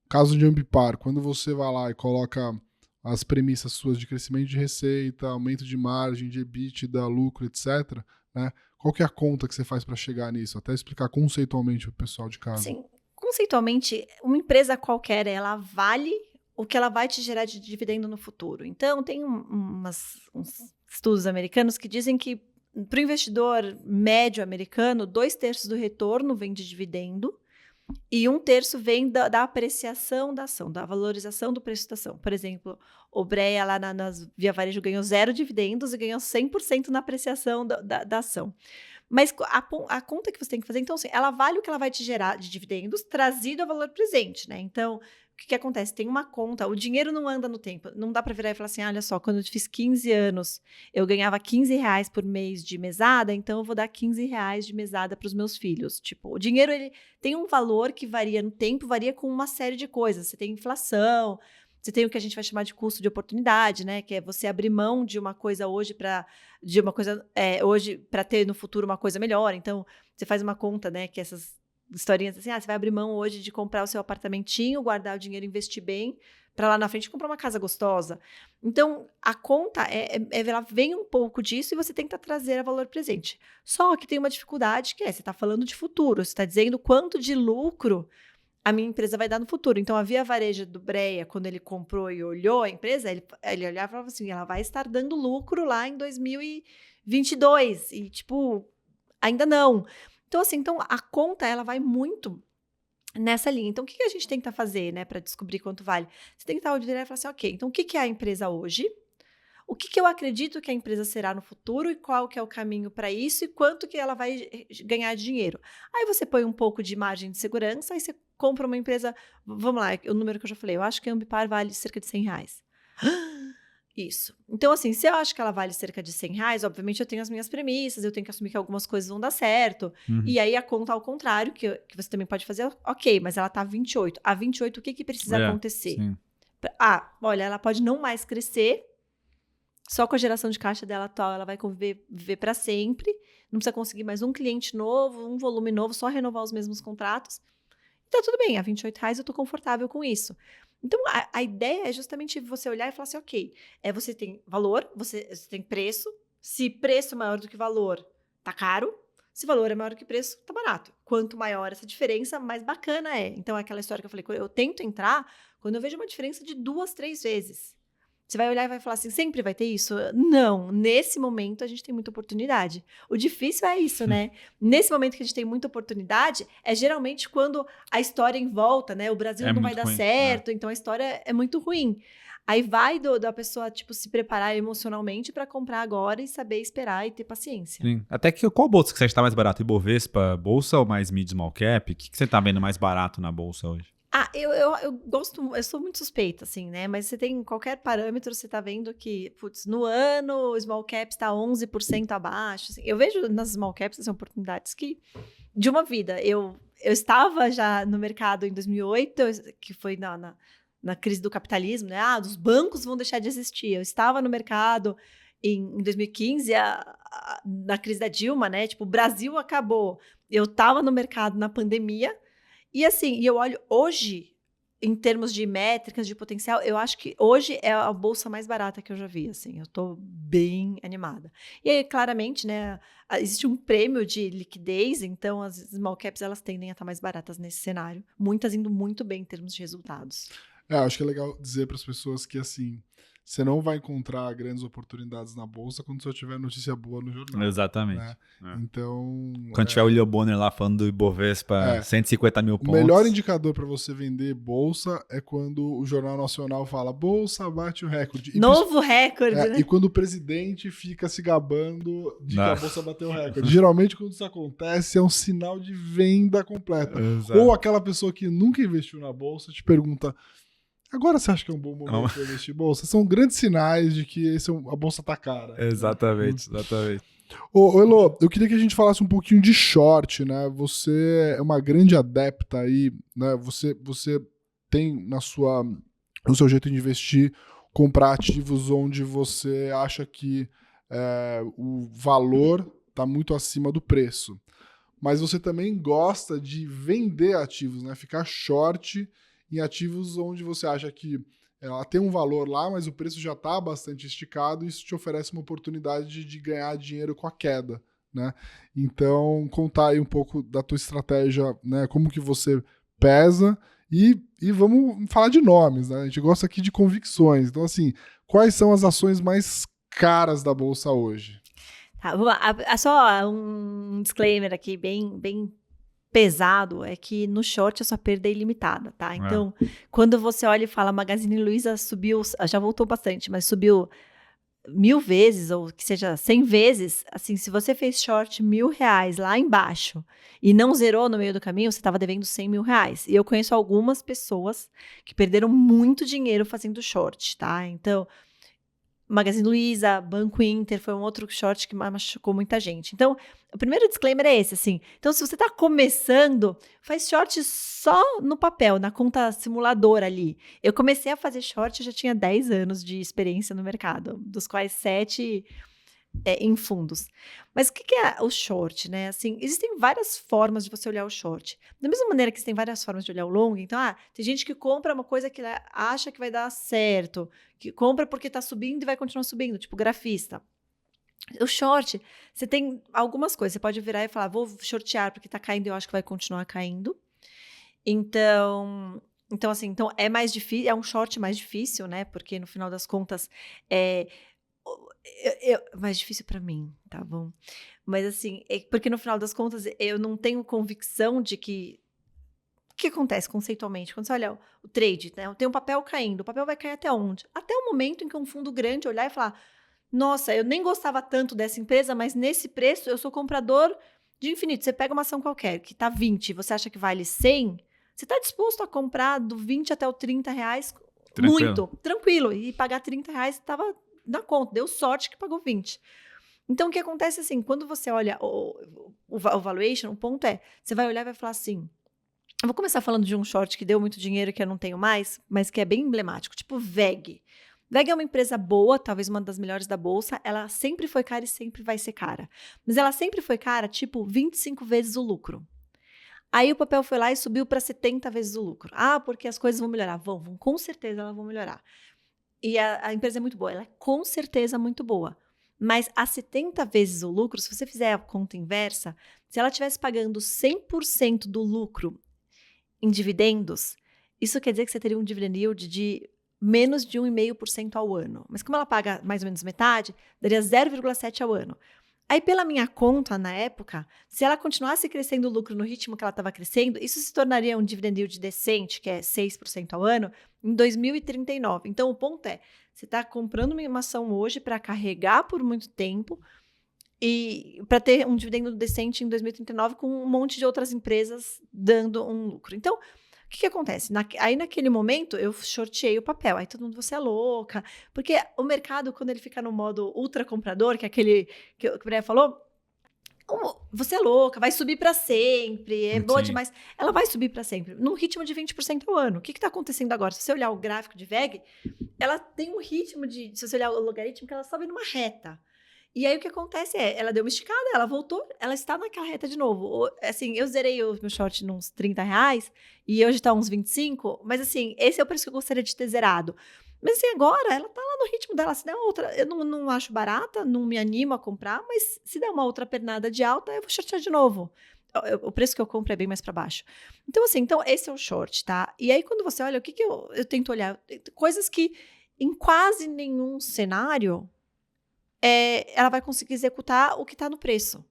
caso de Ambipar, quando você vai lá e coloca as premissas suas de crescimento de receita, aumento de margem, de EBITDA, lucro, etc., né? Qual que é a conta que você faz para chegar nisso? Até explicar conceitualmente para o pessoal de casa. Sim, conceitualmente, uma empresa qualquer, ela vale o que ela vai te gerar de dividendo no futuro. Então, tem uns estudos americanos que dizem que para o investidor médio americano, 2/3 do retorno vem de dividendo e 1/3 vem da apreciação da ação, da valorização do preço da ação. Por exemplo, o Breia lá nas Via Varejo ganhou 0 dividendos e ganhou 100% na apreciação da ação. Mas a conta que você tem que fazer, então, assim, ela vale o que ela vai te gerar de dividendos trazido a valor presente, né? Então, o que acontece? Tem uma conta, o dinheiro não anda no tempo. Não dá para virar e falar assim, olha só, quando eu fiz 15 anos, eu ganhava R$15 por mês de mesada, então eu vou dar R$15 de mesada para os meus filhos. Tipo, o dinheiro, ele tem um valor que varia no tempo, varia com uma série de coisas. Você tem inflação, você tem o que a gente vai chamar de custo de oportunidade, né? Que é você abrir mão de uma coisa hoje para ter no futuro uma coisa melhor. Então, você faz uma conta, né? Que essas historinhas assim, você vai abrir mão hoje de comprar o seu apartamentinho, guardar o dinheiro, investir bem, para lá na frente comprar uma casa gostosa. Então, a conta, ela vem um pouco disso e você tenta trazer a valor presente. Só que tem uma dificuldade que você está falando de futuro, você está dizendo quanto de lucro a minha empresa vai dar no futuro. Então, a Via Varejo do Breia, quando ele comprou e olhou a empresa, ele olhava e falava assim, ela vai estar dando lucro lá em 2022. E, tipo, ainda não. Então, assim, a conta, ela vai muito nessa linha. Então, o que a gente tenta fazer, né, para descobrir quanto vale? Você tem que estar virar e falar assim, ok, então o que é a empresa hoje? O que eu acredito que a empresa será no futuro e qual que é o caminho para isso e quanto que ela vai ganhar de dinheiro. Aí você põe um pouco de margem de segurança, aí você compra uma empresa, vamos lá, o número que eu já falei, eu acho que a Ambipar vale cerca de R$100. Isso. Então, assim, se eu acho que ela vale cerca de R$100, obviamente eu tenho as minhas premissas, eu tenho que assumir que algumas coisas vão dar certo. E aí a conta ao contrário, que você também pode fazer, ok, mas ela tá a 28. A 28, o que precisa acontecer? Sim. Olha, ela pode não mais crescer, só com a geração de caixa dela atual, ela vai viver para sempre, não precisa conseguir mais um cliente novo, um volume novo, só renovar os mesmos contratos. Então, tudo bem, a R$28 eu tô confortável com isso. Então, a ideia é justamente você olhar e falar assim, ok, você tem valor, você tem preço. Se preço é maior do que valor, tá caro. Se valor é maior do que preço, tá barato. Quanto maior essa diferença, mais bacana é. Então, é aquela história que eu falei, eu tento entrar quando eu vejo uma diferença de 2, 3 vezes. Você vai olhar e vai falar assim, sempre vai ter isso? Não, nesse momento a gente tem muita oportunidade. O difícil é isso, né? Nesse momento que a gente tem muita oportunidade, é geralmente quando a história em volta, né? O Brasil não vai dar certo, então a história é muito ruim. Aí vai da pessoa, tipo, se preparar emocionalmente para comprar agora e saber esperar e ter paciência. Sim. Até que qual bolsa que você acha que tá mais barato? Ibovespa, bolsa ou mais mid small cap? O que você tá vendo mais barato na bolsa hoje? Eu gosto, eu sou muito suspeita, assim, né? Mas você tem qualquer parâmetro, você tá vendo que, putz, no ano o small cap está 11% abaixo. Assim, eu vejo nas small caps assim, oportunidades de uma vida. Eu estava já no mercado em 2008, que foi na crise do capitalismo, né? Os bancos vão deixar de existir. Eu estava no mercado em 2015, na crise da Dilma, né? Tipo, o Brasil acabou. Eu estava no mercado na pandemia. E assim, eu olho hoje, em termos de métricas, de potencial, eu acho que hoje é a bolsa mais barata que eu já vi, assim, eu tô bem animada. E aí, claramente, né, existe um prêmio de liquidez, então as small caps, elas tendem a estar mais baratas nesse cenário, muitas indo muito bem em termos de resultados. Acho que é legal dizer para as pessoas que, assim, você não vai encontrar grandes oportunidades na bolsa quando só tiver notícia boa no jornal. Exatamente. Né? Então... Quando tiver o Leo Bonner lá falando do Ibovespa, 150 mil pontos. O melhor indicador para você vender bolsa é quando o Jornal Nacional fala bolsa bate o recorde. Novo recorde, né? E quando o presidente fica se gabando de que a bolsa bateu o recorde. Geralmente, quando isso acontece, é um sinal de venda completa. Exato. Ou aquela pessoa que nunca investiu na bolsa te pergunta... Agora você acha que é um bom momento para investir em bolsa? São grandes sinais de que a bolsa tá cara. Exatamente, exatamente. Ô Elo, eu queria que a gente falasse um pouquinho de short, né? Você é uma grande adepta aí, né? Você tem no seu jeito de investir, comprar ativos onde você acha que o valor tá muito acima do preço. Mas você também gosta de vender ativos, né? Ficar short em ativos onde você acha que ela tem um valor lá, mas o preço já está bastante esticado e isso te oferece uma oportunidade de ganhar dinheiro com a queda, né? Então, contar aí um pouco da tua estratégia, né? Como que você pesa. E vamos falar de nomes, né? A gente gosta aqui de convicções. Então, assim, quais são as ações mais caras da Bolsa hoje? Tá, vamos lá. Só um disclaimer aqui, bem pesado, é que no short a sua perda é ilimitada, tá? Então, quando você olha e fala Magazine Luiza subiu, já voltou bastante, mas subiu 1000 vezes, ou que seja 100 vezes, assim, se você fez short R$1.000 lá embaixo e não zerou no meio do caminho, você estava devendo R$100 mil. E eu conheço algumas pessoas que perderam muito dinheiro fazendo short, tá? Então, Magazine Luiza, Banco Inter, foi um outro short que machucou muita gente. Então, o primeiro disclaimer é esse, assim. Então, se você está começando, faz short só no papel, na conta simuladora ali. Eu comecei a fazer short, eu já tinha 10 anos de experiência no mercado, dos quais 7 em fundos. Mas o que é o short, né? Assim, existem várias formas de você olhar o short. Da mesma maneira que existem várias formas de olhar o long, então, tem gente que compra uma coisa que acha que vai dar certo, que compra porque está subindo e vai continuar subindo, tipo grafista. O short, você tem algumas coisas. Você pode virar e falar, vou shortear porque está caindo e eu acho que vai continuar caindo. Então assim, é mais difícil, é um short mais difícil, né? Porque no final das contas mais difícil para mim, tá bom? Mas assim, porque no final das contas eu não tenho convicção de que o que acontece conceitualmente? Quando você olha o trade, né? Tem um papel caindo, o papel vai cair até onde? Até o momento em que um fundo grande olhar e falar, nossa, eu nem gostava tanto dessa empresa, mas nesse preço eu sou comprador de infinito. Você pega uma ação qualquer que tá 20, você acha que vale 100, você tá disposto a comprar do 20 até o R$30 muito, tranquilo, e pagar R$30 estava na conta, deu sorte que pagou 20. Então, o que acontece assim, quando você olha o valuation, o ponto é, você vai olhar e vai falar assim, eu vou começar falando de um short que deu muito dinheiro que eu não tenho mais, mas que é bem emblemático, tipo VEG. VEG é uma empresa boa, talvez uma das melhores da Bolsa, ela sempre foi cara e sempre vai ser cara. Mas ela sempre foi cara, tipo, 25 vezes o lucro. Aí o papel foi lá e subiu para 70 vezes o lucro. Porque as coisas vão melhorar. Vão, com certeza elas vão melhorar. E a empresa é muito boa, ela é com certeza muito boa. Mas a 70 vezes o lucro, se você fizer a conta inversa, se ela estivesse pagando 100% do lucro em dividendos, isso quer dizer que você teria um dividend yield de menos de 1,5% ao ano. Mas como ela paga mais ou menos metade, daria 0,7% ao ano. Aí, pela minha conta, na época, se ela continuasse crescendo o lucro no ritmo que ela estava crescendo, isso se tornaria um dividend yield decente, que é 6% ao ano, em 2039. Então, o ponto é, você está comprando uma ação hoje para carregar por muito tempo e para ter um dividendo decente em 2039 com um monte de outras empresas dando um lucro. Então, o que acontece? Aí, naquele momento, eu shorteei o papel. Aí todo mundo, você é louca. Porque o mercado, quando ele fica no modo ultra comprador, que é aquele que o Breia falou, você é louca, vai subir para sempre, é boa demais. Ela vai subir para sempre, num ritmo de 20% ao ano. O que está acontecendo agora? Se você olhar o gráfico de VEG, ela tem um ritmo se você olhar o logaritmo, que ela sobe numa reta. E aí o que acontece ela deu uma esticada, ela voltou, ela está naquela reta de novo. Assim, eu zerei o meu short nos R$30 e hoje está uns 25, mas assim, esse é o preço que eu gostaria de ter zerado. Mas assim, agora ela tá lá no ritmo dela, se der outra, eu não acho barata, não me animo a comprar, mas se der uma outra pernada de alta, eu vou shortear de novo. O preço que eu compro é bem mais para baixo. Então assim, esse é o short, tá? E aí quando você olha, o que eu tento olhar? Coisas que em quase nenhum cenário ela vai conseguir executar o que está no preço.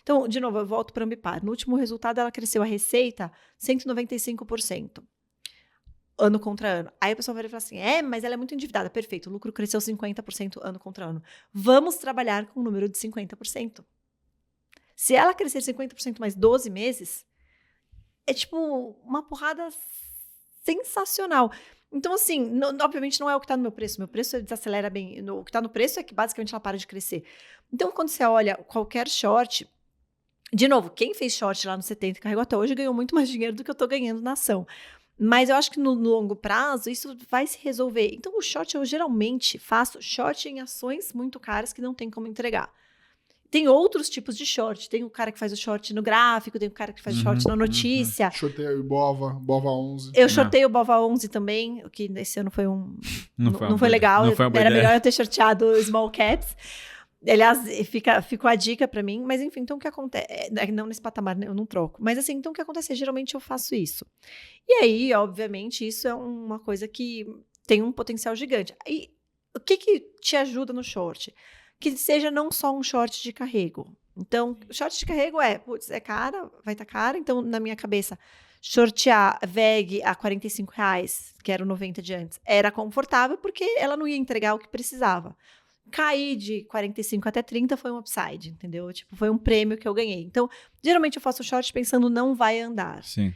Então, de novo, eu volto para a Ambipar. No último resultado, ela cresceu a receita 195%, ano contra ano. Aí a pessoa vai falar assim, mas ela é muito endividada. Perfeito, o lucro cresceu 50% ano contra ano. Vamos trabalhar com um número de 50%. Se ela crescer 50% mais 12 meses, é tipo uma porrada sensacional. Então, assim, obviamente não é o que está no meu preço. Meu preço desacelera bem. O que está no preço é que basicamente ela para de crescer. Então, quando você olha qualquer short, de novo, quem fez short lá no 70 e carregou até hoje ganhou muito mais dinheiro do que eu estou ganhando na ação. Mas eu acho que no longo prazo isso vai se resolver. Então, o short eu geralmente faço short em ações muito caras que não tem como entregar. Tem outros tipos de short. Tem o cara que faz o short no gráfico, tem o cara que faz o short na notícia. Shorteio o Bova 11. Eu shortei o Bova 11 também, o que esse ano foi não foi legal. Era melhor eu ter shorteado Small Caps. Aliás, ficou a dica pra mim, mas enfim, então o que acontece? Não nesse patamar, né, eu não troco. Mas assim, então o que acontece? Geralmente eu faço isso. E aí, obviamente, isso é uma coisa que tem um potencial gigante. E o que te ajuda no short? Que seja não só um short de carrego. Então, short de carrego é cara, vai estar cara. Então, na minha cabeça, shortear VEG a R$45, que era o 90 de antes, era confortável porque ela não ia entregar o que precisava. Cair de 45 até 30 foi um upside, entendeu? Tipo, foi um prêmio que eu ganhei. Então, geralmente eu faço short pensando não vai andar. Sim.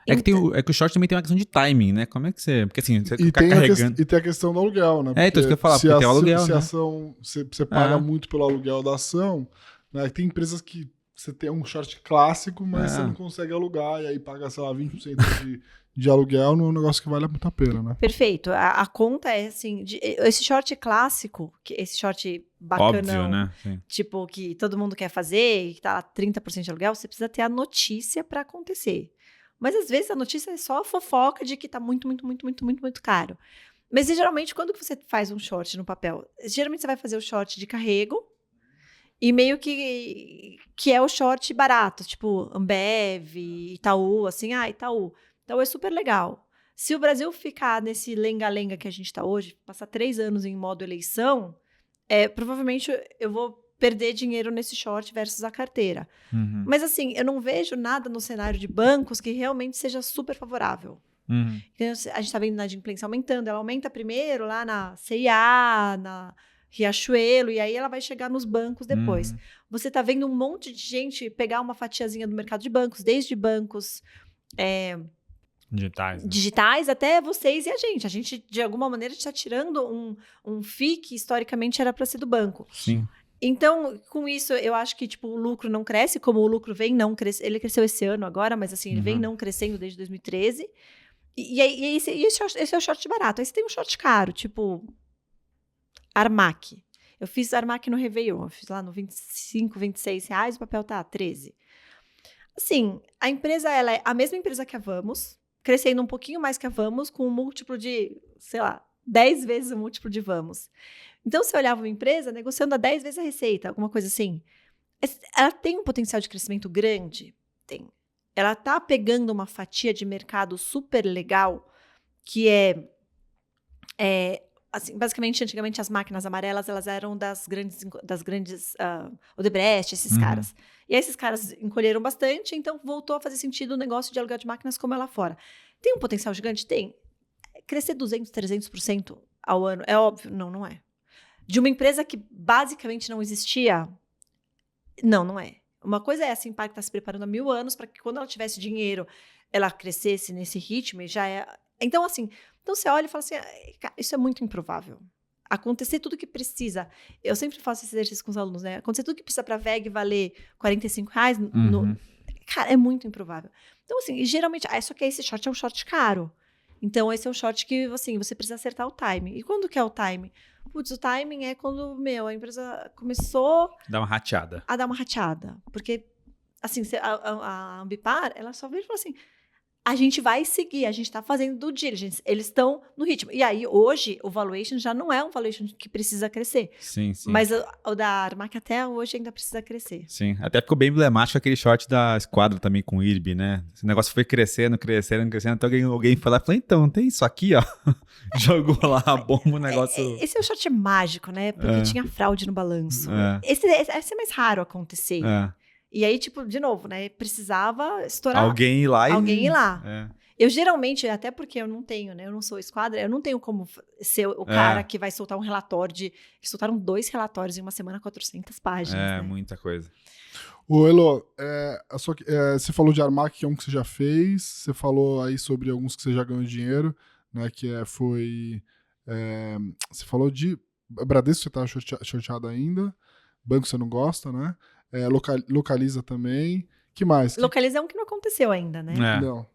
É que o short também tem uma questão de timing, né? Como é que você... Porque assim, você E ficar tem, carregando... e tem a questão do aluguel, né? Então isso que eu ia falar, porque tem o aluguel, se né? a ação, você paga muito pelo aluguel da ação, né? Tem empresas que você tem um short clássico, mas você não consegue alugar, e aí paga, sei lá, 20% de aluguel num negócio que vale muito a pena, né? Perfeito. A conta é assim, esse short clássico, esse short bacanão, óbvio, né? Sim. tipo, que todo mundo quer fazer, e que tá 30% de aluguel, você precisa ter a notícia para acontecer. Mas às vezes a notícia é só a fofoca de que tá muito, muito, muito, muito, muito, muito caro. Mas geralmente, quando você faz um short no papel, geralmente você vai fazer o short de carrego e meio que é o short barato, tipo Ambev, Itaú, assim, Itaú. Então é super legal. Se o Brasil ficar nesse lenga-lenga que a gente está hoje, passar 3 anos em modo eleição, provavelmente eu vou perder dinheiro nesse short versus a carteira. Uhum. Mas assim, eu não vejo nada no cenário de bancos que realmente seja super favorável. Uhum. A gente está vendo a inadimplência aumentando, ela aumenta primeiro lá na CIA, na Riachuelo, e aí ela vai chegar nos bancos depois. Você está vendo um monte de gente pegar uma fatiazinha do mercado de bancos, desde bancos... digitais até vocês e a gente. A gente, de alguma maneira, está tirando um FII que historicamente era para ser do banco. Sim. Então, com isso, eu acho que tipo, o lucro não cresce, como o lucro vem não crescendo. Ele cresceu esse ano agora, mas assim, ele vem não crescendo desde 2013. E esse é o short barato. Aí você tem um short caro, tipo Armac. Eu fiz Armac no Réveillon, eu fiz lá no 25, 26 reais, o papel tá 13. Assim, a empresa, ela é a mesma empresa que a Vamos, crescendo um pouquinho mais que a Vamos, com um múltiplo de, sei lá, 10 vezes o múltiplo de Vamos. Então, você olhava uma empresa negociando a 10 vezes a receita, alguma coisa assim. Ela tem um potencial de crescimento grande? Tem. Ela tá pegando uma fatia de mercado super legal, que assim, basicamente, antigamente, as máquinas amarelas, elas eram das grandes Odebrecht, esses caras. E aí, esses caras encolheram bastante, então voltou a fazer sentido o negócio de aluguel de máquinas como é lá fora. Tem um potencial gigante? Tem. Crescer 200%, 300% ao ano, é óbvio? Não, não é. De uma empresa que basicamente não existia, não é. Uma coisa é essa Simpar que está se preparando há 1000 anos para que quando ela tivesse dinheiro, ela crescesse nesse ritmo e já é... Então, assim, você olha e fala assim, isso é muito improvável. Acontecer tudo que precisa. Eu sempre faço esse exercício com os alunos, né? Acontecer tudo que precisa para a VEG valer R$45, cara, é muito improvável. Então, assim, e geralmente, só que esse short é um short caro. Então, esse é um short que, assim, você precisa acertar o timing. E quando que é o timing? Putz, o timing é quando, a empresa começou... Dá uma rateada. A dar uma rateada. Porque, assim, a Ambipar, ela só veio e falou assim, a gente vai seguir, a gente está fazendo due diligence, eles estão no ritmo. E aí, hoje, o valuation já não é um valuation que precisa crescer. Sim, sim. Mas o da Armac até hoje ainda precisa crescer. Sim, até ficou bem emblemático aquele short da Esquadra também com o IRB, né? Esse negócio foi crescendo, até alguém foi lá e falou, então, tem isso aqui, ó. Jogou lá a bomba, o negócio... Esse é o short mágico, né? Porque tinha fraude no balanço. Esse é mais raro acontecer. E aí, tipo, de novo, né? Precisava estourar. Alguém ir lá. Eu geralmente, até porque eu não tenho, né? Eu não sou Esquadra, eu não tenho como ser o cara que vai soltar um relatório de... Eles soltaram 2 relatórios em uma semana, 400 páginas. né? Muita coisa. Ô, Elo, você falou de Armac, que é um que você já fez. Você falou aí sobre alguns que você já ganhou dinheiro, né? Que foi... você falou de Bradesco, você tá shorteado ainda. Banco você não gosta, né? Localiza também. Que mais? Localiza é um que não aconteceu ainda, né? Não.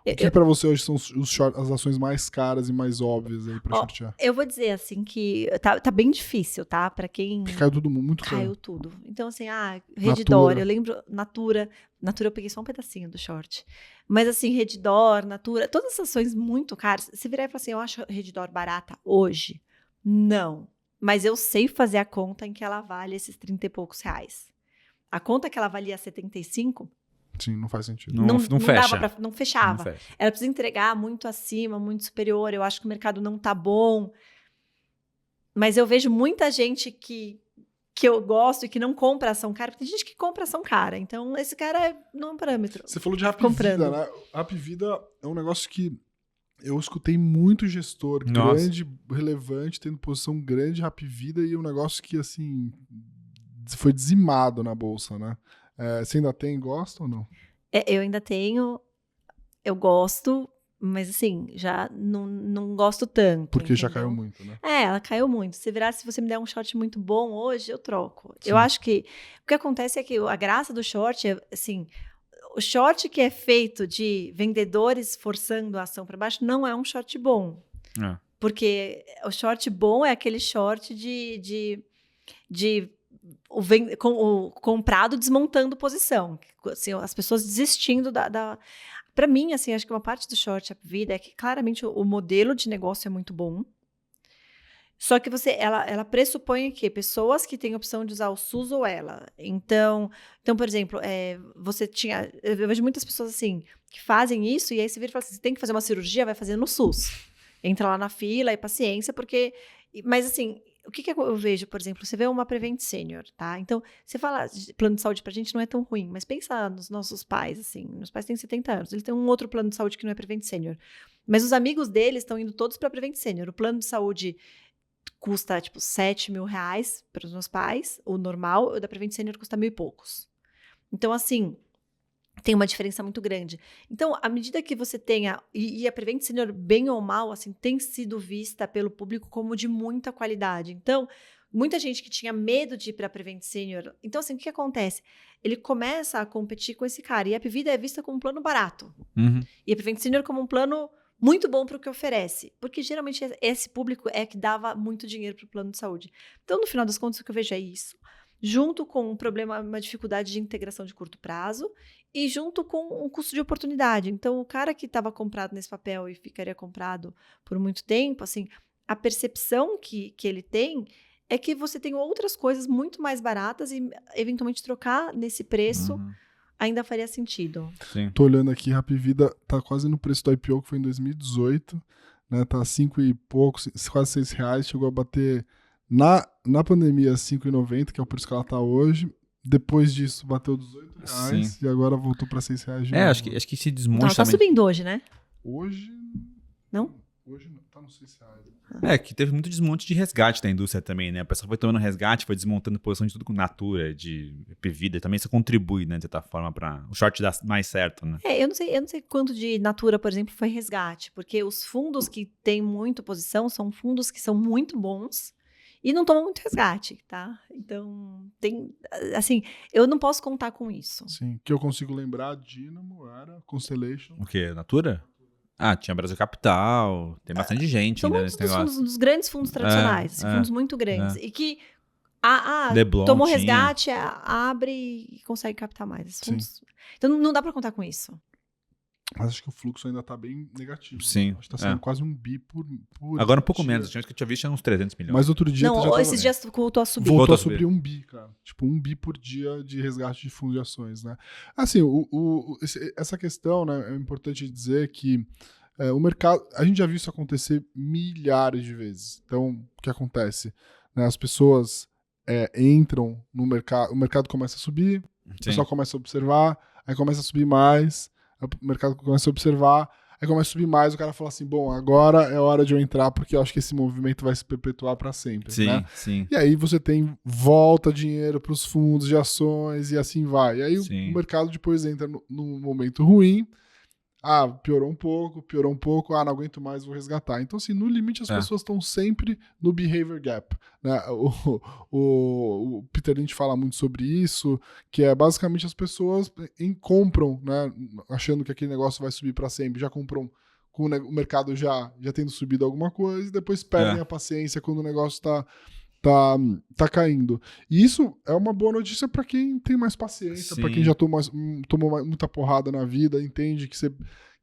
O que pra você hoje são as ações mais caras e mais óbvias aí pra shortear? Eu vou dizer assim que tá bem difícil, tá? Pra quem... Caiu tudo muito caro. Caiu tudo. Então assim, Redditor, eu lembro, Natura eu peguei só um pedacinho do short. Mas assim, Redditor, Natura, todas essas ações muito caras. Você virar e falar assim, eu acho Redditor barata hoje? Não. mas eu sei fazer a conta em que ela vale esses 30 e poucos reais. A conta que ela valia 75, Sim, não faz sentido. Não fecha. não fechava. Não fecha. Ela precisa entregar muito acima, muito superior. Eu acho que o mercado não tá bom. Mas eu vejo muita gente que eu gosto e que não compra ação cara. Porque tem gente que compra ação cara. Então, esse cara não é um parâmetro. Você falou de Rap Comprando. Vida, né? Rap Vida é um negócio que eu escutei muito gestor Nossa. grande, relevante, tendo posição grande, Rap Vida, e um negócio que, assim, foi dizimado na bolsa, né? Você ainda tem, gosta ou não? Eu ainda tenho, eu gosto, mas assim, já não gosto tanto. Porque já entendeu? caiu muito, né? Ela caiu muito. Se você me der um short muito bom hoje, eu troco. Sim. Eu acho que o que acontece é que a graça do short é, assim, o short que é feito de vendedores forçando a ação para baixo não é um short bom. É. Porque o short bom é aquele short de o comprado desmontando posição. Assim, as pessoas desistindo da... Para mim, assim, acho que uma parte do short Rap Vida é que claramente o modelo de negócio é muito bom. Só que ela pressupõe que pessoas que têm a opção de usar o SUS ou ela. Então por exemplo, eu vejo muitas pessoas assim, que fazem isso, e aí você vira e fala assim, você tem que fazer uma cirurgia, vai fazer no SUS. Entra lá na fila e paciência, porque... Mas assim, o que eu vejo, por exemplo, você vê uma Prevent Senior, tá? Então, você fala, plano de saúde pra gente não é tão ruim, mas pensa nos nossos pais, assim, meus pais têm 70 anos, eles têm um outro plano de saúde que não é Prevent Senior. Mas os amigos deles estão indo todos pra Prevent Senior. O plano de saúde custa, tipo, 7 mil reais para os meus pais, o normal, o da Prevent Senior custa 1.000 e poucos. Então, assim, tem uma diferença muito grande. Então, à medida que você tenha, e a Prevent Senior, bem ou mal, assim, tem sido vista pelo público como de muita qualidade. Então, muita gente que tinha medo de ir para a Prevent Senior, então, assim, o que acontece? Ele começa a competir com esse cara, e a Apvida é vista como um plano barato. Uhum. E a Prevent Senior como um plano muito bom para o que oferece. Porque, geralmente, esse público é que dava muito dinheiro para o plano de saúde. Então, no final das contas, o que eu vejo é isso. Junto com um problema, uma dificuldade de integração de curto prazo e junto com um custo de oportunidade. Então, o cara que estava comprado nesse papel e ficaria comprado por muito tempo, assim, a percepção que ele tem é que você tem outras coisas muito mais baratas e, eventualmente, trocar nesse preço ainda faria sentido. Sim. Tô olhando aqui, Rap Vida tá quase no preço do IPO, que foi em 2018, né? Tá 5 e poucos, quase 6 reais, chegou a bater... Na pandemia, 5,90, que é o preço que ela tá hoje. Depois disso, bateu 18 reais. Sim. E agora voltou pra 6 reais de novo. Acho que se desmonta Não, ela tá também. subindo hoje, né? Hoje... Não? Hoje não, tá nos 6 reais. Que teve muito desmonte de resgate da indústria também, né? O pessoal foi tomando resgate, foi desmontando posição de tudo com Natura, de Apvida. Também isso contribui, né, de certa forma, para o short dar mais certo, né? Eu não sei quanto de Natura, por exemplo, foi resgate. Porque os fundos que têm muita posição são fundos que são muito bons e não tomam muito resgate, tá? Então, assim, eu não posso contar com isso. Sim, que eu consigo lembrar, Dynamo era Constellation. O quê? Natura? Tinha Brasil Capital, tem bastante gente São ainda muitos nesse negócio. dos grandes fundos tradicionais, fundos muito grandes. E que Leblon tomou tinha. resgate, abre e consegue captar mais. Esses fundos. Então, não dá para contar com isso. Mas acho que o fluxo ainda tá bem negativo. Sim, Né? Acho que tá saindo quase 1 bi por Agora um pouco dia. menos, que eu tinha visto tinha uns 300 milhões. Mas outro dia... Não, já tava- esses dias voltou a subir. Voltou Voltou a a subir. subir 1 bi, cara. Tipo, 1 bi por dia de resgate de fundos de ações, né? Assim, essa questão, né, é importante dizer que o mercado... A gente já viu isso acontecer milhares de vezes. Então, o que acontece? Né, as pessoas entram no mercado, o mercado começa a subir, o pessoal começa a observar, aí começa a subir mais, o mercado começa a observar, aí começa a subir mais, o cara fala assim, bom, agora é hora de eu entrar, porque eu acho que esse movimento vai se perpetuar para sempre, Sim, né? sim. E aí você tem volta dinheiro para os fundos de ações e assim vai. E aí Sim. o mercado depois entra num momento ruim. Piorou um pouco. Não aguento mais, vou resgatar. Então, assim, no limite as pessoas estão sempre no behavior gap. Né? O Peter Lynch fala muito sobre isso, que é basicamente as pessoas compram, né, achando que aquele negócio vai subir para sempre, já compram com o mercado já tendo subido alguma coisa, e depois perdem a paciência quando o negócio tá caindo. E isso é uma boa notícia para quem tem mais paciência, para quem já tomou muita porrada na vida, entende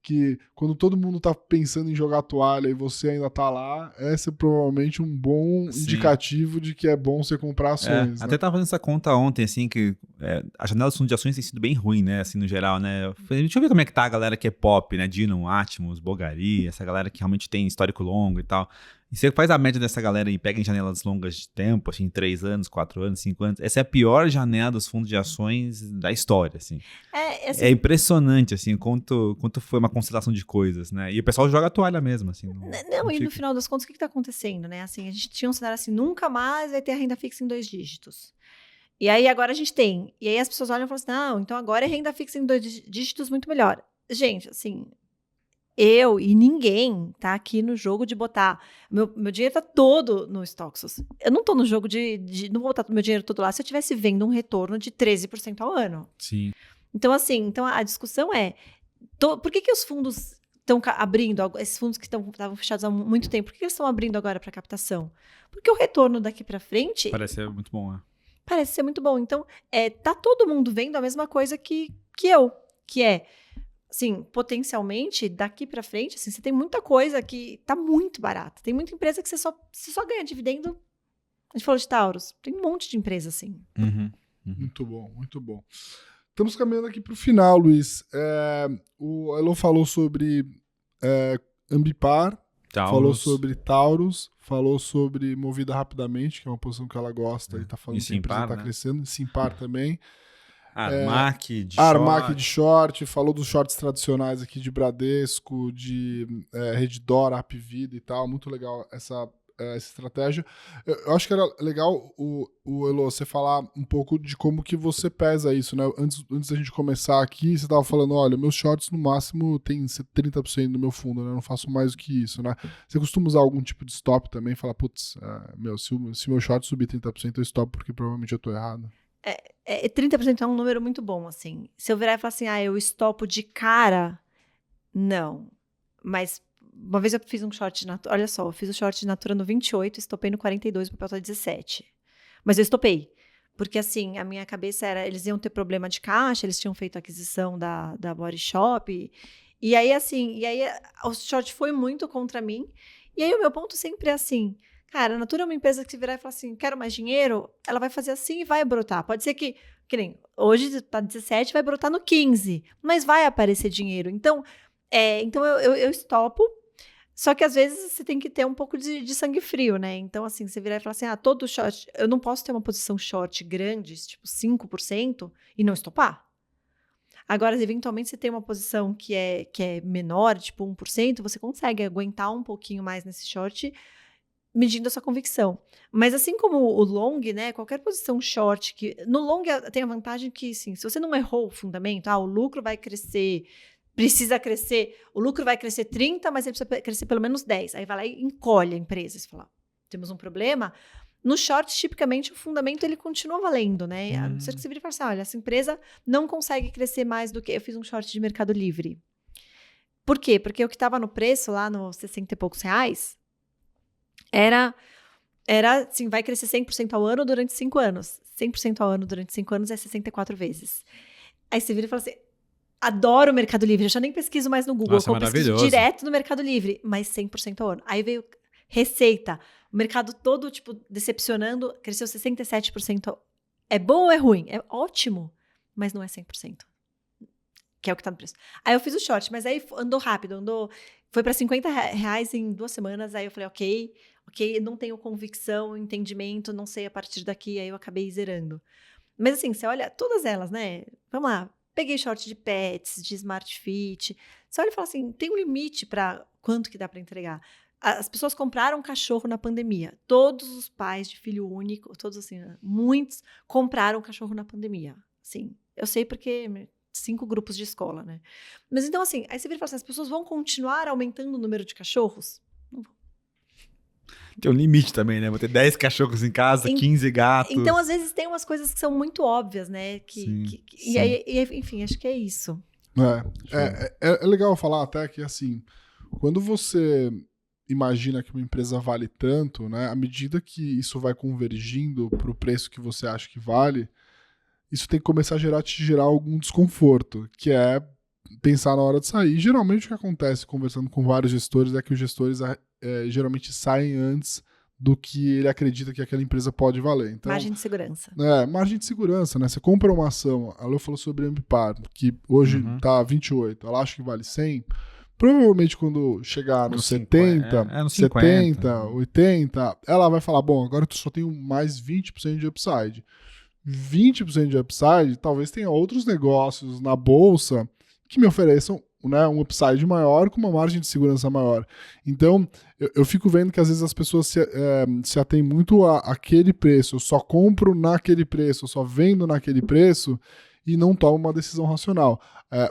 que quando todo mundo tá pensando em jogar toalha e você ainda tá lá, esse é provavelmente um bom indicativo de que é bom você comprar ações. Né? Até tava fazendo essa conta ontem, assim, que a janela dos fundos de ações tem sido bem ruim, né, assim, no geral, né. Eu falei, deixa eu ver como é que tá a galera que é pop, né, Dino, Atmos, Bogari, essa galera que realmente tem histórico longo e tal. E você faz a média dessa galera e pega em janelas longas de tempo, assim, 3 anos, 4 anos, 5 anos. Essa é a pior janela dos fundos de ações da história, assim. Assim, É impressionante, assim, quanto foi uma constelação de coisas, né? E o pessoal joga a toalha mesmo, assim. Não, e no final das contas, o que está acontecendo, né? Assim, a gente tinha um cenário assim, nunca mais vai ter a renda fixa em 2 dígitos. E aí agora a gente tem. E aí as pessoas olham e falam assim, não, então agora é renda fixa em 2 dígitos muito melhor. Gente, assim, eu e ninguém tá aqui no jogo de botar. Meu dinheiro tá todo no Stoxos. Eu não tô no jogo de não botar meu dinheiro todo lá se eu estivesse vendo um retorno de 13% ao ano. Sim. Então, assim, a discussão é: por que os fundos estão abrindo, esses fundos que estavam fechados há muito tempo, por que eles estão abrindo agora para captação? Porque o retorno daqui para frente. Parece ser muito bom, né? Parece ser muito bom. Então, tá todo mundo vendo a mesma coisa que eu, que é. Assim, potencialmente, daqui para frente, assim, você tem muita coisa que tá muito barata. Tem muita empresa que você só ganha dividendo. A gente falou de Taurus. Tem um monte de empresa assim. Muito bom, muito bom. Estamos caminhando aqui para o final, Luiz. O Elon falou sobre Ambipar, falou sobre Taurus, falou sobre Movida Rapidamente, que é uma posição que ela gosta, e está falando que a empresa está crescendo. Simpar também. Armac de Armac de short, falou dos shorts tradicionais aqui de Bradesco, de Redditor, Apvida e tal. Muito legal essa estratégia. Eu acho que era legal, o Elo, você falar um pouco de como que você pesa isso, né? Antes da gente começar aqui, você estava falando, olha, meus shorts no máximo tem 30% do meu fundo, né? Eu não faço mais do que isso, né? Você costuma usar algum tipo de stop também? Falar, putz, se meu short subir 30%, eu stop porque provavelmente eu tô errado. 30% é um número muito bom, assim. Se eu virar e falar assim, eu estopo de cara, não. Mas uma vez eu fiz um short de Natura, olha só, eu fiz o short de Natura no 28, estopei no 42, o papel tá 17. Mas eu estopei. Porque, assim, a minha cabeça era, eles iam ter problema de caixa, eles tinham feito a aquisição da Body Shop. E aí, assim, o short foi muito contra mim. E aí o meu ponto sempre é assim, cara, a Natura é uma empresa que se virar e falar assim, quero mais dinheiro, ela vai fazer assim e vai brotar. Pode ser que nem, hoje tá 17, vai brotar no 15, mas vai aparecer dinheiro. Então eu estopo, só que às vezes você tem que ter um pouco de sangue frio, né? Então, assim, você virar e falar assim, todo short, eu não posso ter uma posição short grande, tipo 5%, e não estopar. Agora, eventualmente, você tem uma posição que é menor, tipo 1%, você consegue aguentar um pouquinho mais nesse short, medindo a sua convicção. Mas assim como o long, né, qualquer posição short, no long tem a vantagem que, sim, se você não errou o fundamento, o lucro vai crescer, precisa crescer, o lucro vai crescer 30, mas ele precisa crescer pelo menos 10. Aí vai lá e encolhe a empresa. Você fala, temos um problema. No short, tipicamente, o fundamento ele continua valendo, né? A não ser que você vire e fale assim, olha, essa empresa não consegue crescer mais do que... Eu fiz um short de Mercado Livre. Por quê? Porque o que estava no preço, lá nos 60 e poucos reais, era assim, vai crescer 100% ao ano durante 5 anos. 100% ao ano durante 5 anos é 64 vezes. Aí você vira e fala assim, adoro o Mercado Livre, eu já nem pesquiso mais no Google. Nossa, eu pesquiso direto no Mercado Livre, mas 100% ao ano. Aí veio receita, o mercado todo, tipo, decepcionando, cresceu 67%. É bom ou é ruim? É ótimo, mas não é 100%. Que é o que tá no preço. Aí eu fiz o short, mas aí andou rápido, foi para 50 reais em 2 semanas, aí eu falei, ok, não tenho convicção, entendimento, não sei a partir daqui, aí eu acabei zerando. Mas assim, você olha todas elas, né? Vamos lá, peguei short de Pets, de Smart Fit, você olha e fala assim, tem um limite para quanto que dá para entregar. As pessoas compraram cachorro na pandemia. Todos os pais de filho único, todos assim, muitos compraram cachorro na pandemia. Sim, eu sei porque 5 grupos de escola, né? Mas então assim, aí você vira e fala assim, as pessoas vão continuar aumentando o número de cachorros? Não vão. Tem um limite também, né? Vou ter 10 cachorros em casa, 15 gatos. Então, às vezes, tem umas coisas que são muito óbvias, né? Sim. E aí, enfim, acho que é isso. É legal falar até que, assim, quando você imagina que uma empresa vale tanto, né? À medida que isso vai convergindo para o preço que você acha que vale, isso tem que começar a te gerar algum desconforto, que é pensar na hora de sair. Geralmente o que acontece conversando com vários gestores é que os gestores geralmente saem antes do que ele acredita que aquela empresa pode valer. Então, Margem de segurança. Margem de segurança, né? Você compra uma ação, a Lô falou sobre a Ambipar, que hoje tá 28, ela acha que vale 100. Provavelmente quando chegar nos 70, nos 70, 50. 80, ela vai falar, bom, agora eu só tenho mais 20% de upside. 20% de upside, talvez tenha outros negócios na bolsa que me ofereçam, né, um upside maior com uma margem de segurança maior. Então, eu fico vendo que às vezes as pessoas se atêm muito àquele preço, eu só compro naquele preço, eu só vendo naquele preço e não tomam uma decisão racional.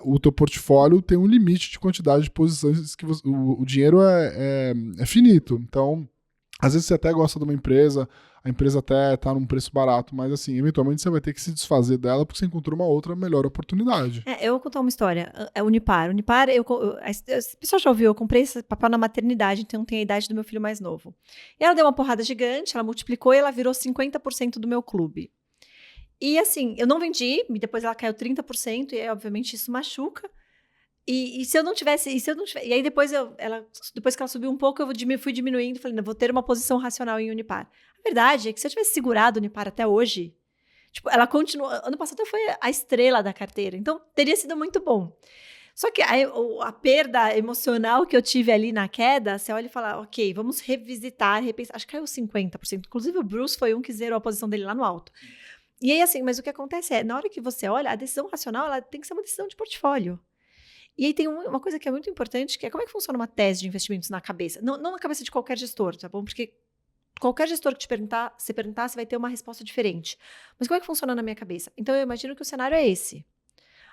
O teu portfólio tem um limite de quantidade de posições que o dinheiro é finito. Então, às vezes você até gosta de uma empresa, a empresa até está num preço barato, mas assim, eventualmente você vai ter que se desfazer dela porque você encontrou uma outra melhor oportunidade. Eu vou contar uma história. Unipar. Unipar, a pessoa já ouviu, eu comprei esse papel na maternidade, então tem a idade do meu filho mais novo. E ela deu uma porrada gigante, ela multiplicou e ela virou 50% do meu clube. E assim, eu não vendi, depois ela caiu 30%, e aí, obviamente, isso machuca. E se eu não tivesse. E aí, depois que ela subiu um pouco, eu fui diminuindo, falei, não, vou ter uma posição racional em Unipar. A verdade é que se eu tivesse segurado Unipar até hoje, tipo, ela continua. Ano passado foi a estrela da carteira, então teria sido muito bom. Só que a perda emocional que eu tive ali na queda, você olha e fala, ok, vamos revisitar, repensar. Acho que caiu 50%. Inclusive, o Bruce foi um que zerou a posição dele lá no alto. E aí, assim, mas o que acontece na hora que você olha, a decisão racional, ela tem que ser uma decisão de portfólio. E aí tem uma coisa que é muito importante, que é como é que funciona uma tese de investimentos na cabeça. Não na cabeça de qualquer gestor, tá bom? Porque qualquer gestor que te perguntar, você vai ter uma resposta diferente. Mas como é que funciona na minha cabeça? Então, eu imagino que o cenário é esse.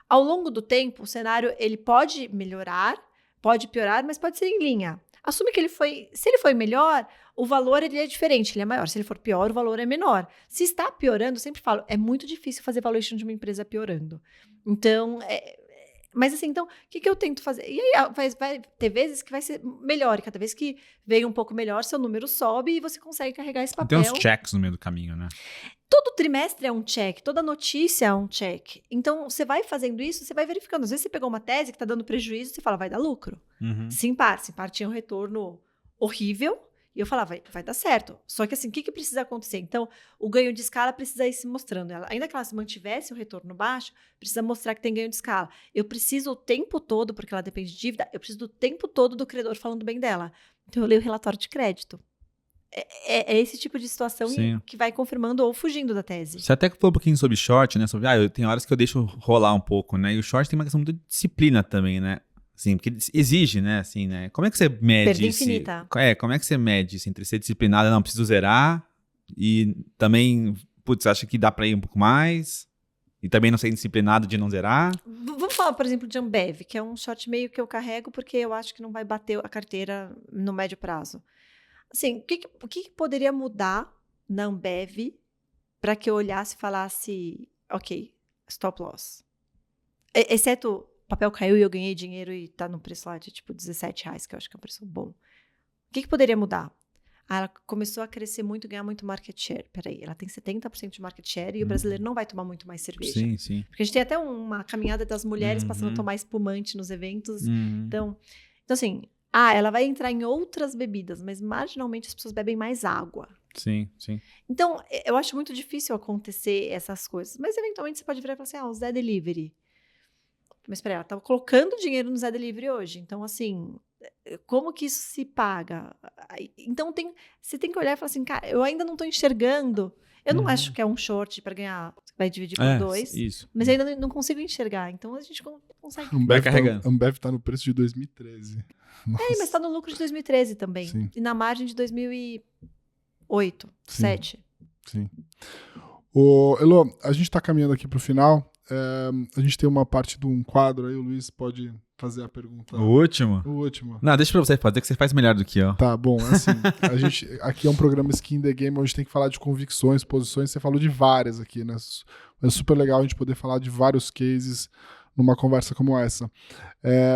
Ao longo do tempo, o cenário, ele pode melhorar, pode piorar, mas pode ser em linha. Assume que se ele foi melhor, o valor ele é diferente, ele é maior. Se ele for pior, o valor é menor. Se está piorando, eu sempre falo, é muito difícil fazer valuation de uma empresa piorando. Então, mas assim, então, o que eu tento fazer? E aí vai ter vezes que vai ser melhor, e cada vez que vem um pouco melhor, seu número sobe e você consegue carregar esse papel. Tem uns checks no meio do caminho, né? Todo trimestre é um check, toda notícia é um check. Então, você vai fazendo isso, você vai verificando. Às vezes você pegou uma tese que está dando prejuízo, você fala, vai dar lucro. Simpar tinha um retorno horrível, e eu falava, vai dar certo. Só que assim, o que precisa acontecer? Então, o ganho de escala precisa ir se mostrando. Ainda que ela se mantivesse o retorno baixo, precisa mostrar que tem ganho de escala. Eu preciso o tempo todo, porque ela depende de dívida, eu preciso do tempo todo do credor falando bem dela. Então, eu leio o relatório de crédito. É esse tipo de situação que vai confirmando ou fugindo da tese. Você até falou um pouquinho sobre short, né? Sobre, tem horas que eu deixo rolar um pouco, né? E o short tem uma questão muito de disciplina também, né? Assim, porque exige, né? Assim, né? Como é que você mede Perda infinita. Como é que você mede isso entre ser disciplinado, não, preciso zerar, e também, acha que dá pra ir um pouco mais, e também não ser disciplinado de não zerar? Vamos falar, por exemplo, de Ambev, que é um short meio que eu carrego porque eu acho que não vai bater a carteira no médio prazo. Assim, o que poderia mudar na Ambev para que eu olhasse e falasse, ok, stop loss? Exceto, o papel caiu e eu ganhei dinheiro e tá no preço lá de tipo R$17, que eu acho que é um preço bom. O que poderia mudar? Ela começou a crescer muito, ganhar muito market share. Peraí, ela tem 70% de market share e o brasileiro não vai tomar muito mais cerveja. Sim, sim. Porque a gente tem até uma caminhada das mulheres passando a tomar espumante nos eventos. Então, assim, ela vai entrar em outras bebidas, mas marginalmente as pessoas bebem mais água. Sim, sim. Então, eu acho muito difícil acontecer essas coisas. Mas, eventualmente, você pode virar e falar assim, o Zé Delivery. Mas, peraí, ela tá colocando dinheiro no Zé Delivery hoje. Então, assim, como que isso se paga? Então, você tem que olhar e falar assim, cara, eu ainda não tô enxergando. Eu não acho que é um short para ganhar, vai dividir por 2. Isso. Mas ainda não consigo enxergar. Então, a gente consegue... Vai carregando. A Ambev tá no preço de 2013. Nossa. Mas tá no lucro de 2013 também. Sim. E na margem de 2008, 2007. Sim. Elô, a gente tá caminhando aqui pro final. A gente tem uma parte de um quadro aí, o Luiz pode fazer a pergunta. O último? O último. Não, deixa pra você fazer, que você faz melhor do que eu. Tá, bom, assim, aqui é um programa Skin the Game, onde tem que falar de convicções, posições, você falou de várias aqui, né? É super legal a gente poder falar de vários cases numa conversa como essa.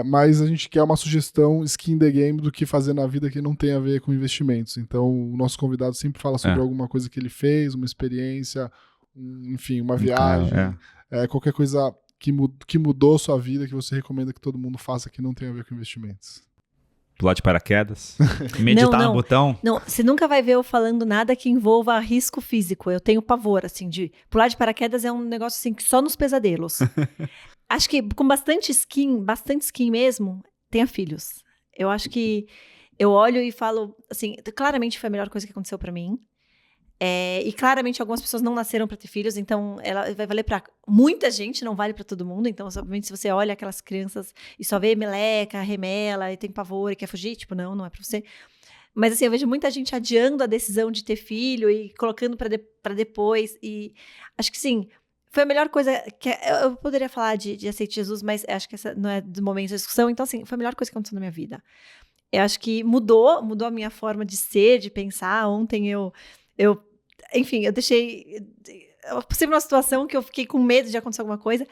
Mas a gente quer uma sugestão Skin the Game do que fazer na vida que não tem a ver com investimentos. Então, o nosso convidado sempre fala sobre alguma coisa que ele fez, uma experiência, enfim, uma viagem, qualquer coisa que mudou sua vida, que você recomenda que todo mundo faça que não tem a ver com investimentos? Pular de paraquedas. Meditar no botão. Não, você nunca vai ver eu falando nada que envolva risco físico. Eu tenho pavor, assim, de pular de paraquedas é um negócio, assim, que só nos pesadelos. Acho que com bastante skin mesmo, tenha filhos. Eu acho que eu olho e falo, assim, claramente foi a melhor coisa que aconteceu pra mim. E claramente algumas pessoas não nasceram para ter filhos, então ela vai valer para muita gente, não vale para todo mundo. Então, obviamente, se você olha aquelas crianças e só vê meleca, remela e tem pavor e quer fugir, tipo, não é para você. Mas assim, eu vejo muita gente adiando a decisão de ter filho e colocando para depois. E acho que sim, foi a melhor coisa que eu poderia falar de aceite Jesus, mas acho que essa não é do momento da discussão. Então, assim, foi a melhor coisa que aconteceu na minha vida. Eu acho que mudou a minha forma de ser, de pensar. Ontem enfim, eu passei por uma situação que eu fiquei com medo de acontecer alguma coisa.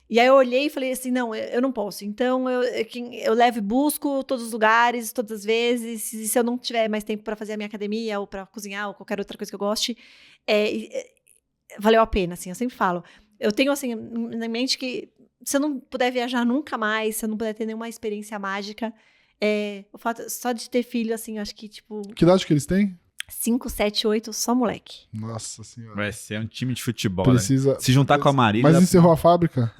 E aí eu olhei e falei assim, não, eu não posso. Então eu levo e busco todos os lugares, todas as vezes. E se eu não tiver mais tempo para fazer a minha academia ou para cozinhar ou qualquer outra coisa que eu goste, valeu a pena, assim. Eu sempre falo. Eu tenho, assim, na mente que se eu não puder viajar nunca mais, se eu não puder ter nenhuma experiência mágica, o fato só de ter filho, assim, eu acho que, tipo... Que idade que eles têm? 5, 7, 8, só moleque. Nossa senhora. Vai ser um time de futebol, Precisa, né? Se juntar com a Marília... Mas encerrou a fábrica?